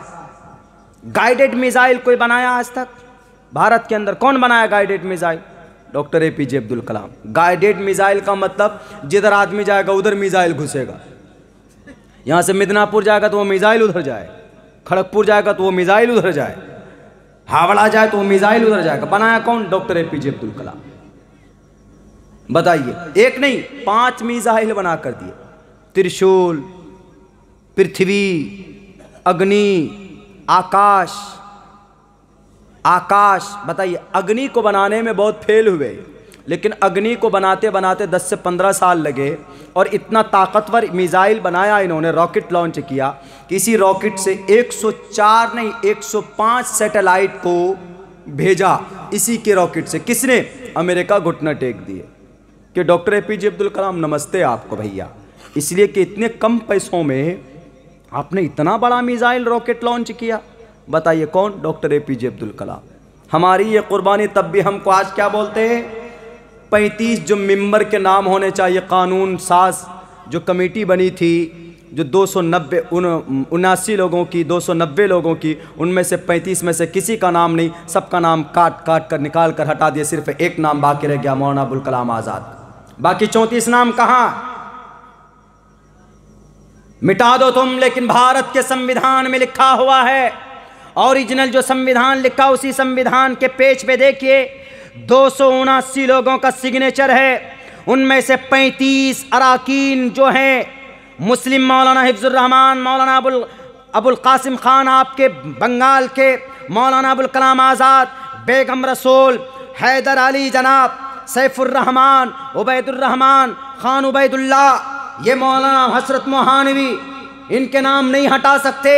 गाइडेड मिसाइल कोई बनाया आज तक भारत के अंदर? कौन बनाया guided missile? Doctor APJ Abdul Kalam. Guided missile का मतलब जिधर आदमी जाएगा उधर मिसाइल घुसेगा। यहाँ से मिदनापुर जाएगा तो वो मिसाइल उधर जाए, खड़गपुर जाएगा तो वो मिसाइल उधर जाए, हावड़ा जाए तो वो मिसाइल उधर जाएगा। बनाया कौन? डॉक्टर एपीजे अब्दुल कलाम। बताइए, एक नहीं 5 मिसाइल बना कर दिए। त्रिशूल, पृथ्वी, अग्नि, आकाश। बताइए, अग्नि को बनाने में बहुत फेल हुए, लेकिन अग्नि को बनाते बनाते 10 से 15 साल लगे और इतना ताकतवर मिसाइल बनाया इन्होंने, रॉकेट लॉन्च किया कि इसी रॉकेट से 104 नहीं 105 सैटेलाइट को भेजा। इसी के रॉकेट से किसने? अमेरिका घुटना टेक दिए कि डॉक्टर एपीजे अब्दुल कलाम नमस्ते आपको भैया, इसलिए कि इतने कम पैसों में आपने इतना बड़ा मिसाइल रॉकेट लॉन्च किया। बताइए कौन? डॉक्टर एपीजे अब्दुल कलाम। हमारी ये कुर्बानी तब भी हमको आज क्या बोलते हैं, 35 जो मेंबर के नाम होने चाहिए, कानून साज जो कमेटी बनी थी, जो 279 लोगों की, 290 लोगों की, उनमें से 35 में से किसी का नाम नहीं, सबका नाम काट काट कर निकाल कर हटा दिया, सिर्फ एक नाम बाकी रह गया, मौलाना अबुल कलाम आज़ाद। बाकी 34 नाम कहाँ, मिटा दो तुम। लेकिन भारत के संविधान में लिखा हुआ है, ओरिजिनल जो संविधान लिखा, उसी संविधान के पेज पे देखिए 279 लोगों का सिग्नेचर है। उनमें से 35 अराकीन जो हैं, मुस्लिम मौलाना हिफ्जुर रहमान, मौलाना अबुल कासिम खान आपके बंगाल के, मौलाना अबुल कलाम आज़ाद, बेगम रसूल, हैदर अली जनाब, सैफुर रहमान, उबैदुर रहमान, खान उबैदुल्ला, ये मौलाना हसरत मोहानवी, इनके नाम नहीं हटा सकते,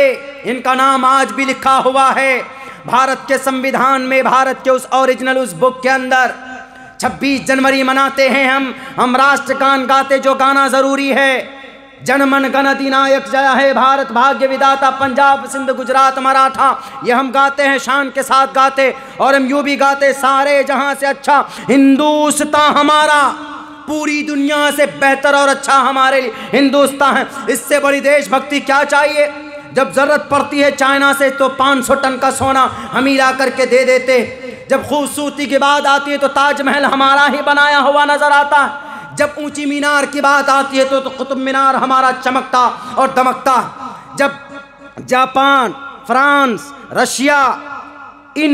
इनका नाम आज भी लिखा हुआ है भारत के संविधान में, भारत के उस ओरिजिनल उस बुक के अंदर। 26 जनवरी मनाते हैं हम राष्ट्रगान गाते, जो गाना ज़रूरी है, जनमन गण अधिनायक जय है भारत भाग्य विधाता, पंजाब सिंध गुजरात मराठा, ये हम गाते हैं, शान के साथ गाते। और हम यूँ भी गाते, सारे जहां से अच्छा हिंदुस्तान हमारा, पूरी दुनिया से बेहतर और अच्छा हमारे लिए हिंदुस्तान है। इससे बड़ी देशभक्ति क्या चाहिए। जब ज़रूरत पड़ती है चाइना से तो 500 टन का सोना हम ही ला करके दे देते। जब खूबसूरती की बात आती है तो ताजमहल हमारा ही बनाया हुआ नज़र आता है। जब ऊंची मीनार की बात आती है तो कुतुब मीनार हमारा चमकता और दमकता। जब जापान, फ्रांस, रशिया, इन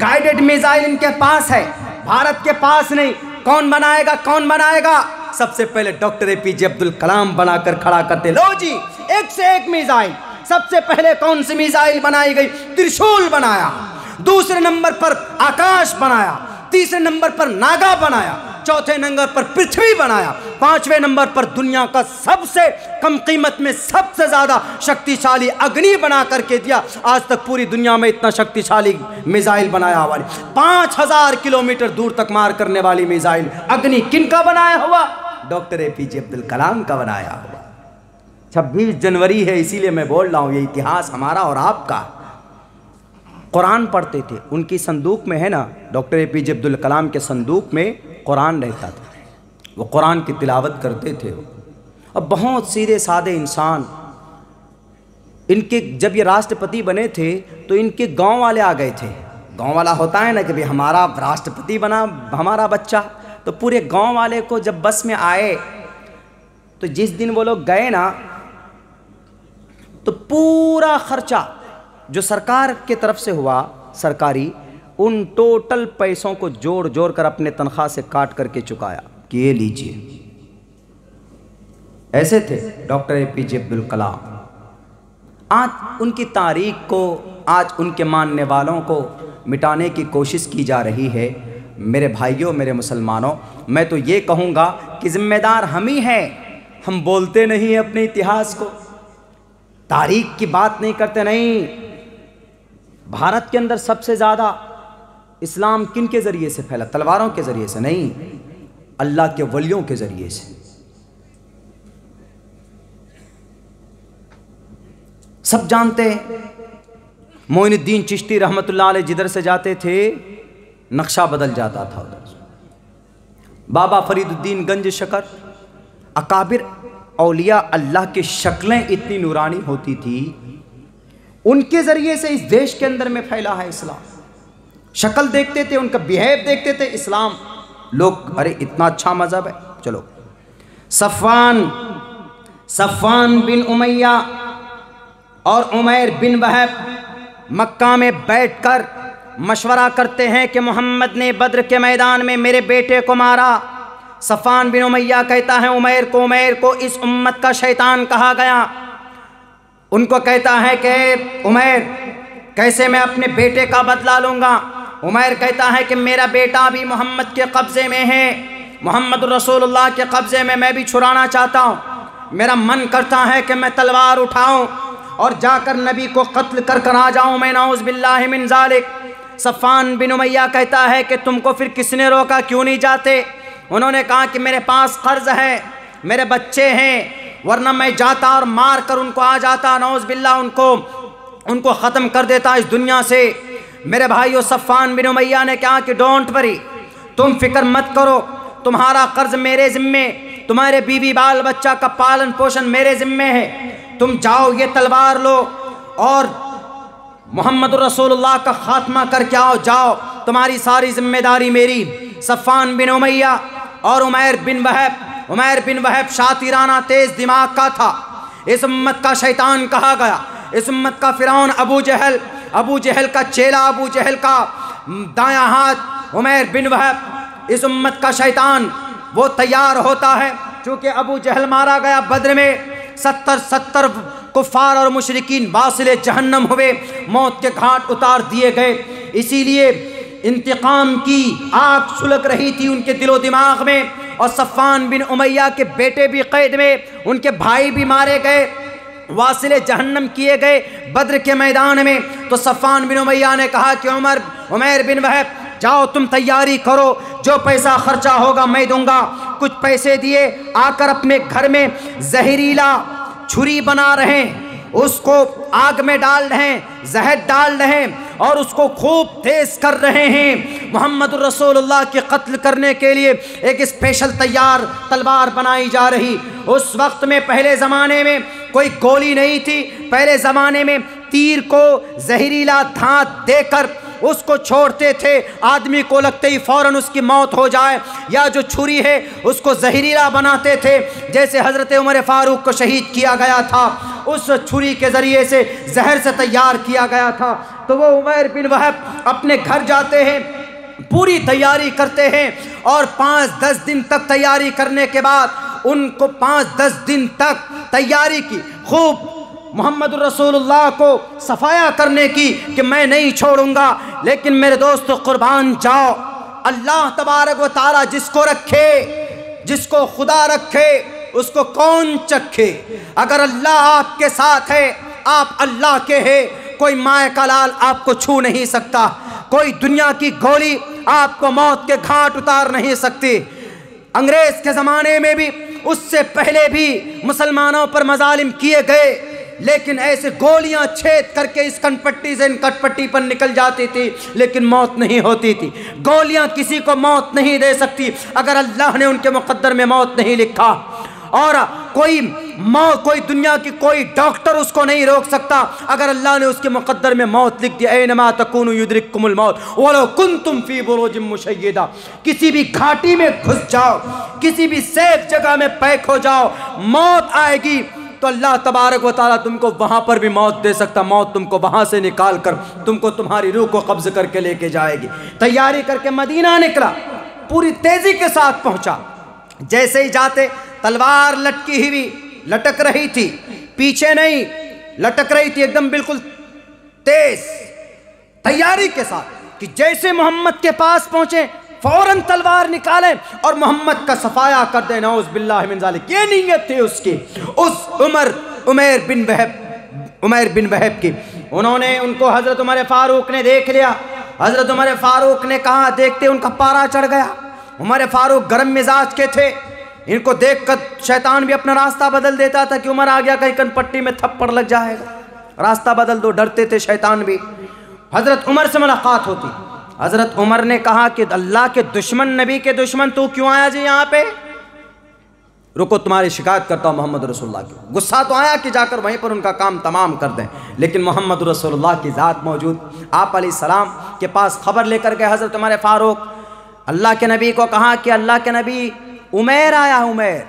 गाइडेड मिसाइल इनके पास है, भारत के पास नहीं। कौन बनाएगा, कौन बनाएगा? सबसे पहले डॉक्टर APJ अब्दुल कलाम बनाकर खड़ा करते, लो जी एक से एक मिसाइल। सबसे पहले कौन सी मिसाइल बनाई गई? त्रिशूल बनाया। दूसरे नंबर पर आकाश बनाया, तीसरे नंबर पर नागा बनाया, चौथे नंबर पर पृथ्वी बनाया, पांचवें नंबर पर दुनिया का सबसे कम कीमत में सबसे ज्यादा शक्तिशाली अग्नि बना करके दिया। आज तक पूरी दुनिया में इतना शक्तिशाली मिसाइल बनाया वाली 5000 किलोमीटर दूर तक मार करने वाली मिसाइल अग्नि किनका बनाया हुआ? डॉक्टर APJ अब्दुल कलाम का बनाया हुआ। 26 जनवरी है, इसीलिए मैं बोल रहा हूँ, ये इतिहास हमारा और आपका। कुरान पढ़ते थे, उनकी संदूक में है ना, डॉक्टर APJ अब्दुल कलाम के संदूक में कुरान रहता था, वो कुरान की तिलावत करते थे। अब बहुत सीधे साधे इंसान, इनके जब ये राष्ट्रपति बने थे तो इनके गांव वाले आ गए थे। गांव वाला होता है ना कि भाई हमारा राष्ट्रपति बना हमारा बच्चा, तो पूरे गांव वाले को जब बस में आए तो जिस दिन वो लोग गए ना, तो पूरा खर्चा जो सरकार की तरफ से हुआ सरकारी, उन टोटल पैसों को जोड़ जोड़ कर अपने तनख्वाह से काट करके चुकाया कि ये लीजिए। ऐसे थे डॉक्टर APJ अब्दुल कलाम। आज उनकी तारीख को, आज उनके मानने वालों को मिटाने की कोशिश की जा रही है। मेरे भाइयों, मेरे मुसलमानों, मैं तो ये कहूँगा कि जिम्मेदार हम ही हैं। हम बोलते नहीं हैं अपने इतिहास को, तारीख की बात नहीं करते। नहीं, भारत के अंदर सबसे ज़्यादा इस्लाम किन के ज़रिए से फैला? तलवारों के ज़रिए से नहीं, अल्लाह के वलियों के ज़रिए से। सब जानते हैं, मोइनुद्दीन चिश्ती रहमतुल्लाह अलैह जिधर से जाते थे नक्शा बदल जाता था उधर। बाबा फरीदुद्दीन गंज शकर, अकाबिर औलिया अल्लाह की शक्लें इतनी नूरानी होती थी, उनके ज़रिए से इस देश के अंदर में फैला है इस्लाम। शक्ल देखते थे, उनका बिहेव देखते थे, इस्लाम लोग, अरे इतना अच्छा मज़हब है। चलो, सफ़वान बिन उमैया और उमैर बिन वहब मक्का में बैठकर मशवरा करते हैं कि मोहम्मद ने बद्र के मैदान में मेरे बेटे को मारा। सफ़वान बिन उमैया कहता है उमैर को इस उम्मत का शैतान कहा गया। उनको कहता है कि उमैर, कैसे मैं अपने बेटे का बदला लूँगा? उमैर कहता है कि मेरा बेटा भी मोहम्मद के कब्ज़े में है, मोहम्मद रसूलुल्लाह के कब्ज़े में, मैं भी छुड़ाना चाहता हूँ। मेरा मन करता है कि मैं तलवार उठाऊँ और जाकर नबी को कत्ल कर कर आ जाऊँ मैं, नाउज़ बिल्लाहि मिन ज़ालिक। सफ़वान बिन उमैया कहता है कि तुमको फिर किसने रोका, क्यों नहीं जाते? उन्होंने कहा कि मेरे पास कर्ज़ है, मेरे बच्चे हैं, वरना मैं जाता और मार कर उनको आ जाता, नौज़ बिल्लाह, उनको ख़त्म कर देता इस दुनिया से। मेरे भाइयों सफ़ान बिन उमैया ने कहा कि डोंट वरी, तुम फिक्र मत करो, तुम्हारा कर्ज मेरे ज़िम्मे, तुम्हारे बीवी बाल बच्चा का पालन पोषण मेरे ज़िम्मे है, तुम जाओ ये तलवार लो और मोहम्मद रसूलुल्लाह का खात्मा करके आओ, जाओ, तुम्हारी सारी जिम्मेदारी मेरी। सफ़ान बिन उमैया और उमैर बिन वहब शातिराना तेज दिमाग का था। इस उम्मत का शैतान कहा गया, इस उम्मत का फिरौन अबू जहल का चेला, अबू जहल का दायां हाथ उमैर बिन वहब, इस उम्मत का शैतान वो तैयार होता है। चूँकि अबू जहल मारा गया बद्र में, 70 कुफ़ार और मुशरिकीन वासिले जहन्नम हुए, मौत के घाट उतार दिए गए। इसीलिए इंतकाम की आग सुलग रही थी उनके दिलो दिमाग में। और सफ़ान बिन उमैया के बेटे भी कैद में, उनके भाई भी मारे गए, वासिले जहन्नम किए गए बद्र के मैदान में। तो सफ़ान बिन उमैया ने कहा कि उमैर बिन वहब, जाओ तुम तैयारी करो, जो पैसा खर्चा होगा मैं दूंगा। कुछ पैसे दिए, आकर अपने घर में जहरीला छुरी बना रहे हैं, उसको आग में डाल रहे हैं, जहर डाल रहे हैं और उसको खूब तेज कर रहे हैं। मोहम्मद रसूलुल्लाह के कत्ल करने के लिए एक स्पेशल तैयार तलवार बनाई जा रही। उस वक्त में पहले ज़माने में कोई गोली नहीं थी, पहले ज़माने में तीर को जहरीला धात देकर उसको छोड़ते थे, आदमी को लगते ही फौरन उसकी मौत हो जाए, या जो छुरी है उसको जहरीला बनाते थे। जैसे हज़रत उमर फारूक को शहीद किया गया था, उस छुरी के ज़रिए से जहर से तैयार किया गया था। तो वो उमैर बिन वहब अपने घर जाते हैं, पूरी तैयारी करते हैं और 5-10 दिन तक तैयारी करने के बाद उनको 5-10 दिन तक तैयारी की, खूब मोहम्मद रसूलुल्लाह को सफाया करने की कि मैं नहीं छोड़ूंगा। लेकिन मेरे दोस्तों कुर्बान जाओ, अल्लाह तबारक व तआला जिसको रखे, जिसको खुदा रखे, उसको कौन चखे। अगर अल्लाह आपके साथ है, आप अल्लाह के हैं, कोई माए का लाल आपको छू नहीं सकता, कोई दुनिया की गोली आपको मौत के घाट उतार नहीं सकती। अंग्रेज के ज़माने में भी, उससे पहले भी मुसलमानों पर मजालिम किए गए, लेकिन ऐसे गोलियां छेद करके इस कनपट्टी से इन कटपट्टी पर निकल जाती थी, लेकिन मौत नहीं होती थी। गोलियां किसी को मौत नहीं दे सकती अगर अल्लाह ने उनके मुक़द्दर में मौत नहीं लिखा। और कोई दुनिया की कोई डॉक्टर उसको नहीं रोक सकता अगर अल्लाह ने उसके मुक़द्दर में मौत लिख दिया। ऐनमा तकूनु युद्रिकुमुल मौत वलो कुंतुम फी बुरूजिम मुशय्यदा। किसी भी घाटी में घुस जाओ, किसी भी सेफ जगह में पैक हो जाओ, मौत आएगी तो अल्लाह तबारक व तआला तुमको वहाँ पर भी मौत दे सकता। मौत तुमको वहाँ से निकाल कर तुमको तुम्हारी रूह को कब्ज़ करके लेके जाएगी। तैयारी करके मदीना निकला, पूरी तेज़ी के साथ पहुँचा। जैसे ही जाते, तलवार लटकी हुई लटक रही थी, पीछे नहीं लटक रही थी, एकदम बिल्कुल तेज तैयारी के साथ कि जैसे मोहम्मद के पास पहुँचे फौरन तलवार निकालें और मोहम्मद का सफाया कर दें। नऊज़ बिल्लाहि मिन ज़ालिक, ये नीयत थी उसकी, उस उमैर बिन वहब की। उनको हज़रत उमर फारूक ने देख लिया। हज़रत उमर फारूक ने कहा, देखते उनका पारा चढ़ गया। उमर फारूक गर्म मिजाज के थे, इनको देखकर शैतान भी अपना रास्ता बदल देता था कि उमर आ गया, कहीं कनपट्टी में थप्पड़ लग जाएगा, रास्ता बदल दो। डरते थे शैतान भी। हज़रत उमर से मुलाकात होती, हज़रत उमर ने कहा कि अल्लाह के दुश्मन, नबी के दुश्मन, तू क्यों आया जी यहाँ पे? रुको तुम्हारी शिकायत करता हूँ मोहम्मद रसूलुल्लाह की। गुस्सा तो आया कि जाकर वहीं पर उनका काम तमाम कर दें, लेकिन मोहम्मद रसूलुल्लाह की ज़ात मौजूद। आप अलैहिस्सलाम के पास खबर लेकर गए हज़रत उमर फारूक। अल्लाह के नबी को कहा कि अल्लाह के नबी, उमैर आया, उमैर,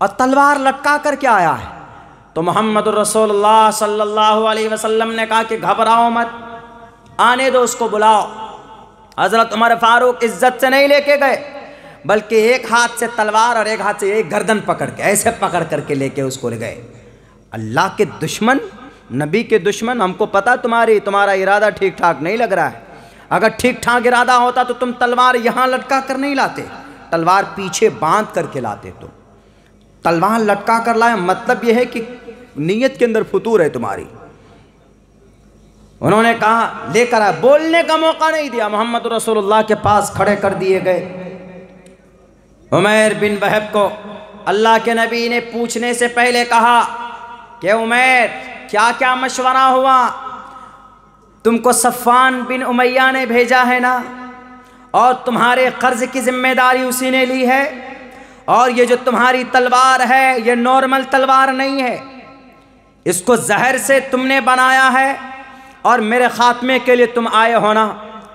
और तलवार लटका कर क्या आया है? तो मोहम्मद रसूलुल्लाह सल्लल्लाहु अलैहि वसल्लम ने कहा कि घबराओ मत, आने दो, उसको बुलाओ। हज़रत उमर फारूक इज्जत से नहीं लेके गए, बल्कि एक हाथ से तलवार और एक हाथ से एक गर्दन पकड़ के, ऐसे पकड़ करके लेके उसको ले गए। अल्लाह के दुश्मन, नबी के दुश्मन, हमको पता तुम्हारा इरादा ठीक ठाक नहीं लग रहा है। अगर ठीक ठाक इरादा होता तो तुम तलवार यहाँ लटका कर नहीं लाते, तलवार पीछे बांध करके लाते। तो तलवार लटका कर लाए, मतलब यह है कि नीयत के अंदर फुतूर है तुम्हारी। उन्होंने कहा लेकर आए, बोलने का मौका नहीं दिया, मोहम्मद रसूलुल्लाह के पास खड़े कर दिए गए। उमैर बिन वहब को अल्लाह के नबी ने पूछने से पहले कहा कि उमैर क्या क्या मशवरा हुआ? तुमको सफ़वान बिन उमैया ने भेजा है ना, और तुम्हारे कर्ज की जिम्मेदारी उसी ने ली है। और ये जो तुम्हारी तलवार है ये नॉर्मल तलवार नहीं है, इसको जहर से तुमने बनाया है और मेरे खात्मे के लिए तुम आए हो ना।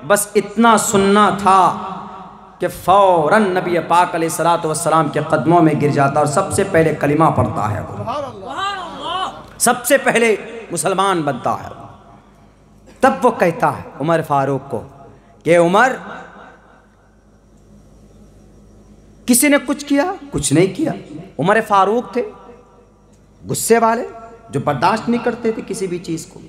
बस इतना सुनना था कि फ़ौरन नबी पाक अलैहिस्सलातु वस्सलाम के कदमों में गिर जाता और सबसे पहले कलिमा पढ़ता है, सबसे पहले मुसलमान बनता है। तब वो कहता है उमर फारूक को कि उमर, किसी ने कुछ किया? कुछ नहीं किया। उमर फारूक थे गुस्से वाले, जो बर्दाश्त नहीं करते थे किसी भी चीज़ को।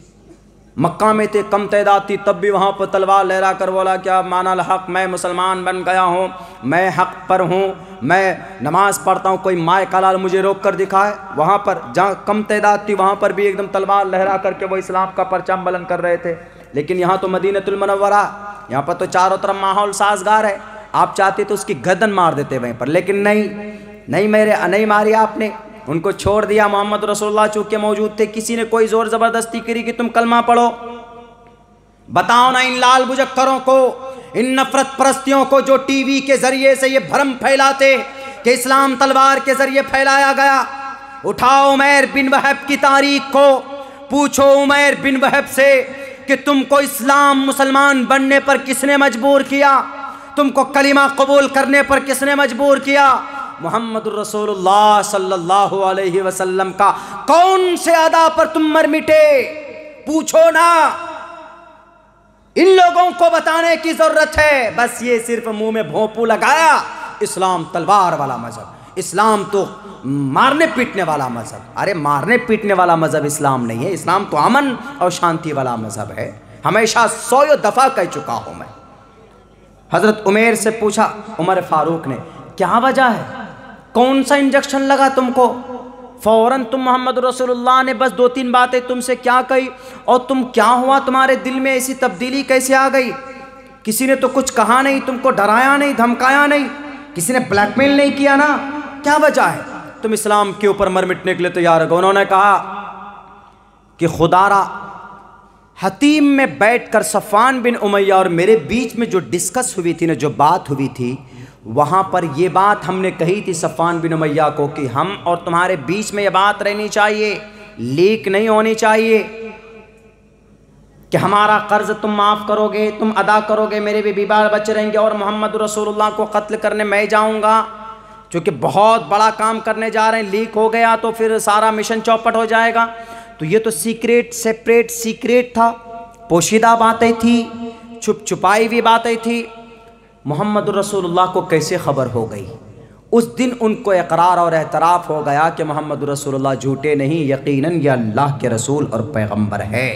मक्का में थे, कम तादाद थी, तब भी वहाँ पर तलवार लहरा कर बोला क्या मानल हक, मैं मुसलमान बन गया हूँ, मैं हक पर हूँ, मैं नमाज पढ़ता हूँ, कोई माए का लाल मुझे रोक कर दिखाए। वहाँ पर जहाँ कम तादाद थी वहाँ पर भी एकदम तलवार लहरा करके वो इस्लाम का परचम बुलंद कर रहे थे। लेकिन यहाँ तो मदीनतुल मुनव्वरा, यहाँ पर तो चारों तरफ माहौल साजगार है, आप चाहते तो उसकी गर्दन मार देते वहीं पर, लेकिन नहीं मारी आपने, उनको छोड़ दिया। मोहम्मद रसूलुल्लाह चूंकि मौजूद थे, किसी ने कोई जोर जबरदस्ती करी कि तुम कलमा पढ़ो। बताओ ना इन लाल बुजक्करों को, इन नफरत परस्तियों को जो टीवी के जरिए से ये भ्रम फैलाते कि इस्लाम तलवार के जरिए फैलाया गया। उठाओ उमैर बिन वहब की तारीख को, पूछो उमैर बिन वहब से कि तुमको इस्लाम मुसलमान बनने पर किसने मजबूर किया, तुमको कलिमा कबूल करने पर किसने मजबूर किया। मुहम्मदुर रसूलुल्लाह सल्लल्लाहु अलैहि वसल्लम का कौन से अदा पर तुम मर मिटे, पूछो ना। इन लोगों को बताने की जरूरत है, बस ये सिर्फ मुंह में भोंपू लगाया। इस्लाम तलवार वाला मजहब, इस्लाम तो मारने पीटने वाला मजहब। अरे मारने पीटने वाला मजहब इस्लाम नहीं है, इस्लाम तो अमन और शांति वाला मजहब है। हमेशा 100 दफ़ा कह चुका हूं मैं। हजरत उमैर से पूछा उमर फारूक ने, क्या वजह है, कौन सा इंजेक्शन लगा तुमको? फ़ौरन तुम मोहम्मद रसूलुल्लाह ने बस 2-3 बातें तुमसे क्या कही और तुम क्या हुआ, तुम्हारे दिल में ऐसी तब्दीली कैसे आ गई? किसी ने तो कुछ कहा नहीं, तुमको डराया नहीं, धमकाया नहीं, किसी ने ब्लैकमेल नहीं किया ना, क्या वजह है तुम इस्लाम के ऊपर मर मिटने के लिए तैयार हो? उन्होंने कहा कि खुदारा हतीम में बैठकर सफ़वान बिन उमैया और मेरे बीच में जो डिस्कस हुई थी ना, जो बात हुई थी, वहाँ पर ये बात हमने कही थी सफ़वान बिन उमैया को कि हम और तुम्हारे बीच में ये बात रहनी चाहिए, लीक नहीं होनी चाहिए कि हमारा कर्ज तुम माफ़ करोगे, तुम अदा करोगे, मेरे भी बाल बच्चे रहेंगे और मोहम्मद रसूलुल्लाह को कत्ल करने मैं जाऊँगा, क्योंकि बहुत बड़ा काम करने जा रहे हैं। लीक हो गया तो फिर सारा मिशन चौपट हो जाएगा। तो ये तो सीक्रेट, सेपरेट सीक्रेट था, पोशीदा बातें थी, छुप छुपाई हुई बातें थी। मोहम्मद रसूलुल्लाह को कैसे खबर हो गई? उस दिन उनको इकरार और एतराफ़ हो गया कि मोहम्मद रसूलुल्लाह झूठे नहीं, यकीनन ये अल्लाह के रसूल और पैगंबर है।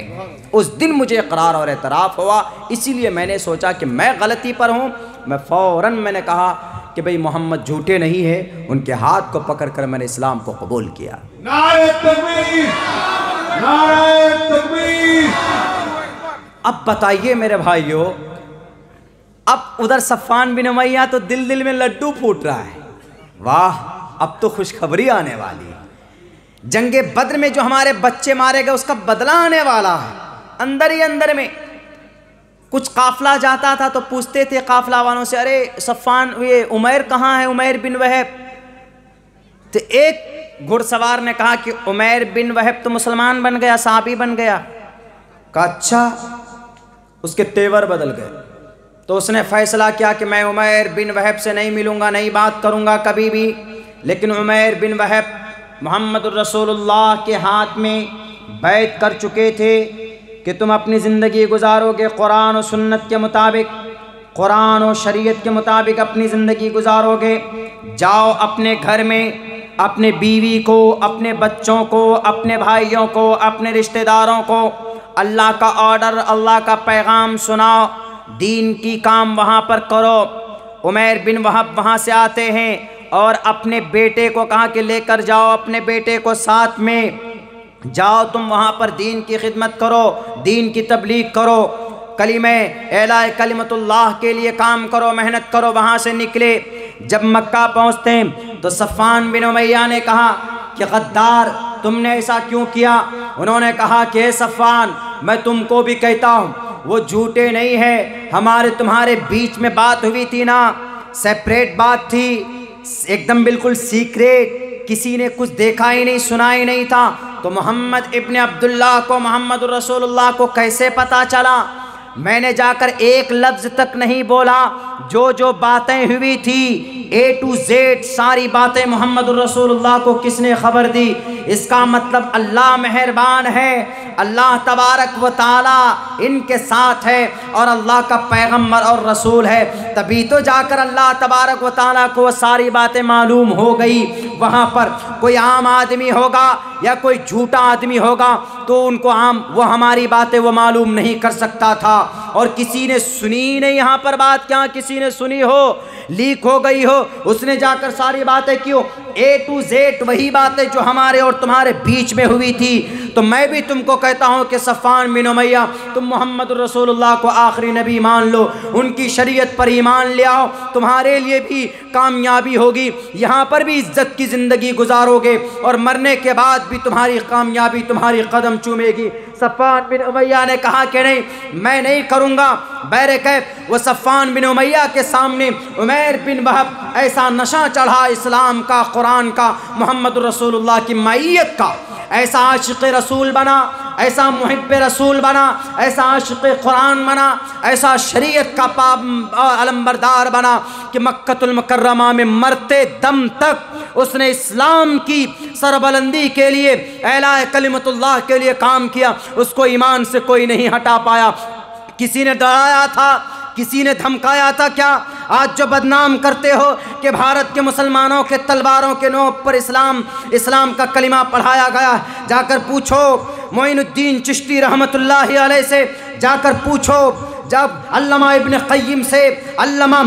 उस दिन मुझे इकरार और एतराफ़ हुआ, इसीलिए मैंने सोचा कि मैं गलती पर हूँ। मैं फ़ौरन मैंने कहा कि भाई मोहम्मद झूठे नहीं है, उनके हाथ को पकड़कर मैंने इस्लाम को कबूल किया। नारे तकबीर, नारे तकबीर। अब बताइए मेरे भाइयों, अब उधर सफ़वान बिन उमैया तो दिल दिल में लड्डू फूट रहा है, वाह अब तो खुशखबरी आने वाली है। जंगे बद्र में जो हमारे बच्चे मारे गए उसका बदला आने वाला है। अंदर ही अंदर में कुछ काफिला जाता था तो पूछते थे काफिला वालों से, अरे सफ़वान ये उमैर कहाँ है, उमैर बिन वहब? तो एक घुड़सवार ने कहा कि उमैर बिन वहब तो मुसलमान बन गया, साहबी बन गया। कहा अच्छा, उसके तेवर बदल गए। तो उसने फैसला किया कि मैं उमैर बिन वहब से नहीं मिलूंगा, नहीं बात करूंगा कभी भी। लेकिन उमैर बिन वहब मोहम्मद रसूलुल्लाह के हाथ में बैत कर चुके थे कि तुम अपनी ज़िंदगी गुजारोगे कुरान और सुन्नत के मुताबिक, कुरान और शरीयत के मुताबिक अपनी ज़िंदगी गुजारोगे। जाओ अपने घर में अपने बीवी को, अपने बच्चों को, अपने भाइयों को, अपने रिश्तेदारों को अल्लाह का ऑर्डर, अल्लाह का पैगाम सुनाओ, दीन की काम वहाँ पर करो। उमैर बिन वहब वहाँ से आते हैं और अपने बेटे को कहा कि लेकर जाओ, अपने बेटे को साथ में जाओ, तुम वहाँ पर दीन की खिदमत करो, दीन की तबलीग करो, कलिमे एलाए कलिमतुल्लाह के लिए काम करो, मेहनत करो। वहाँ से निकले, जब मक्का पहुँचते हैं तो सफ़वान बिन उमैया ने कहा कि गद्दार तुमने ऐसा क्यों किया? उन्होंने कहा कि सफ़वान, मैं तुमको भी कहता हूँ, वो झूठे नहीं है, हमारे तुम्हारे बीच में बात हुई थी ना, सेपरेट बात थी, एकदम बिल्कुल सीक्रेट, किसी ने कुछ देखा ही नहीं, सुना ही नहीं था। तो मोहम्मद इब्न अब्दुल्लाह को, मोहम्मद रसूलुल्लाह को कैसे पता चला? मैंने जाकर एक लफ्ज़ तक नहीं बोला, जो जो बातें हुई थी A to Z सारी बातें मोहम्मद रसूलुल्लाह को किसने ख़बर दी? इसका मतलब अल्लाह मेहरबान है, अल्लाह तबारक व ताला इनके साथ है और अल्लाह का पैगम्बर और रसूल है, तभी तो जाकर अल्लाह तबारक व ताला को सारी बातें मालूम हो गई। वहाँ पर कोई आम आदमी होगा या कोई झूठा आदमी होगा तो उनको वो हमारी बातें वो मालूम नहीं कर सकता था। और किसी ने सुनी नहीं, यहाँ पर बात क्या किसी ने सुनी हो, लीक हो गई हो, उसने जाकर सारी बातें क्यों? A to Z वही बातें जो हमारे और तुम्हारे बीच में हुई थी। तो मैं भी तुमको कहता हूँ कि सफ़वान बिन उमैया, तुम मोहम्मद रसूलुल्लाह को आखिरी नबी मान लो, उनकी शरीयत पर ईमान ले आओ, तुम्हारे लिए भी कामयाबी होगी, यहाँ पर भी इज्जत की ज़िंदगी गुजारोगे और मरने के बाद भी तुम्हारी कामयाबी तुम्हारी कदम चूमेगी। सफ़वान बिन उमैया ने कहा कि नहीं, मैं नहीं करूँगा बैरकैफ। वो सफ़वान बिन उमैया के सामने उमैर बिन वहब ऐसा नशा चढ़ा इस्लाम का, कुरान का, मोहम्मद रसूलुल्लाह की मैयत का, ऐसा आशिक़ रसूल बना, ऐसा मुहिब्ब रसूल बना, ऐसा आशिक़ कुरान बना, ऐसा शरीयत का अलमबरदार बना कि मक्कतुल मुकर्रमा में मरते दम तक उसने इस्लाम की सरबलंदी के लिए, एलाए कलिमतुल्लाह के लिए काम किया। उसको ईमान से कोई नहीं हटा पाया। किसी ने डराया था, किसी ने धमकाया था क्या? आज जो बदनाम करते हो कि भारत के मुसलमानों के तलवारों के नोक पर इस्लाम का कलिमा पढ़ाया गया, जाकर पूछो मोइनुद्दीन चिश्ती रहमतुल्लाहि अलैह से, जाकर पूछो जब अल्लामा इब्न क़य्यिम से, अल्लामा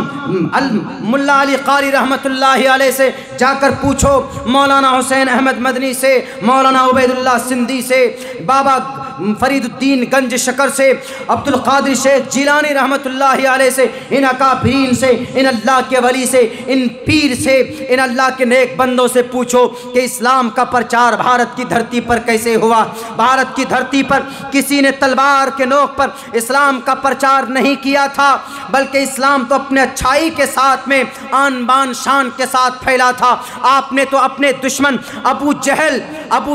मुल्ला अली क़ारी रहमतुल्लाहि अलैह से, जाकर पूछो मौलाना हुसैन अहमद मदनी से, मौलाना उबैदुल्लाह सिंधी से, बाबा फरीदुद्दीन गंज शकर से, अब्दुल क़ादिर शेख जिलानी रहमतुल्लाहि अलैह से, इन अकाबरीन से, इन अल्लाह के वली से, इन पीर से, इन अल्लाह के नेक बंदों से पूछो कि इस्लाम का प्रचार भारत की धरती पर कैसे हुआ। भारत की धरती पर किसी ने तलवार के नोक पर इस्लाम का प्रचार नहीं किया था, बल्कि इस्लाम तो अपने अच्छाई के साथ में आन बान शान के साथ फैला था। आपने तो अपने दुश्मन अबू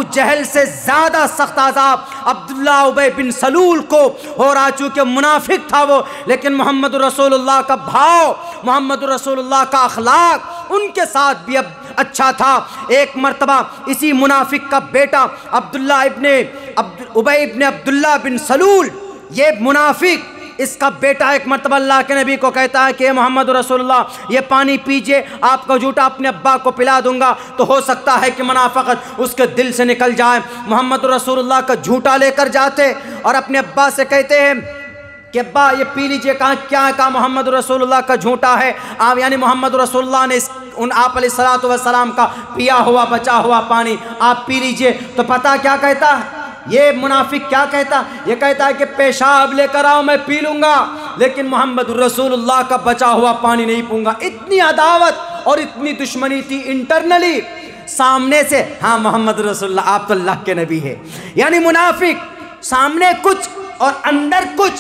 जहल से ज़्यादा सख्त अज़ाब अब्दुल्ला उबय बिन सलूल को हो रहा, चूँकि मुनाफिक था वो, लेकिन मोहम्मद रसूलुल्लाह का भाव, मोहम्मद रसूलुल्लाह का अखलाक उनके साथ भी अब अच्छा था। एक मर्तबा इसी मुनाफिक का बेटा उबय इब्न अब्दुल्ला बिन सलूल, ये मुनाफिक, इसका बेटा एक मर्तबा अल्लाह के नबी को कहता है कि मोहम्मद रसूलुल्लाह ये पानी पीजिए, आपका जूठा अपने अब्बा को पिला दूंगा, तो हो सकता है कि मुनाफिकत उसके दिल से निकल जाए। मोहम्मद रसूलुल्लाह का जूठा लेकर जाते और अपने अब्बा से कहते हैं कि अब्बा ये पी लीजिए। कहा क्या? कहा मोहम्मद रसूलुल्लाह का झूठा है। आप यानी मोहम्मद रसूलुल्लाह ने आप अलैहिस्सलातु वस्सलाम का पिया हुआ बचा हुआ पानी आप पी लीजिए। तो पता क्या कहता है ये मुनाफिक? क्या कहता? ये कहता है कि पेशाब लेकर आओ मैं पी लूँगा, लेकिन मोहम्मद रसूलुल्लाह का बचा हुआ पानी नहीं पीऊँगा। इतनी अदावत और इतनी दुश्मनी थी इंटरनली। सामने से हाँ मोहम्मद रसूलुल्लाह आप तो अल्लाह के नबी है, यानी मुनाफिक सामने कुछ और अंदर कुछ,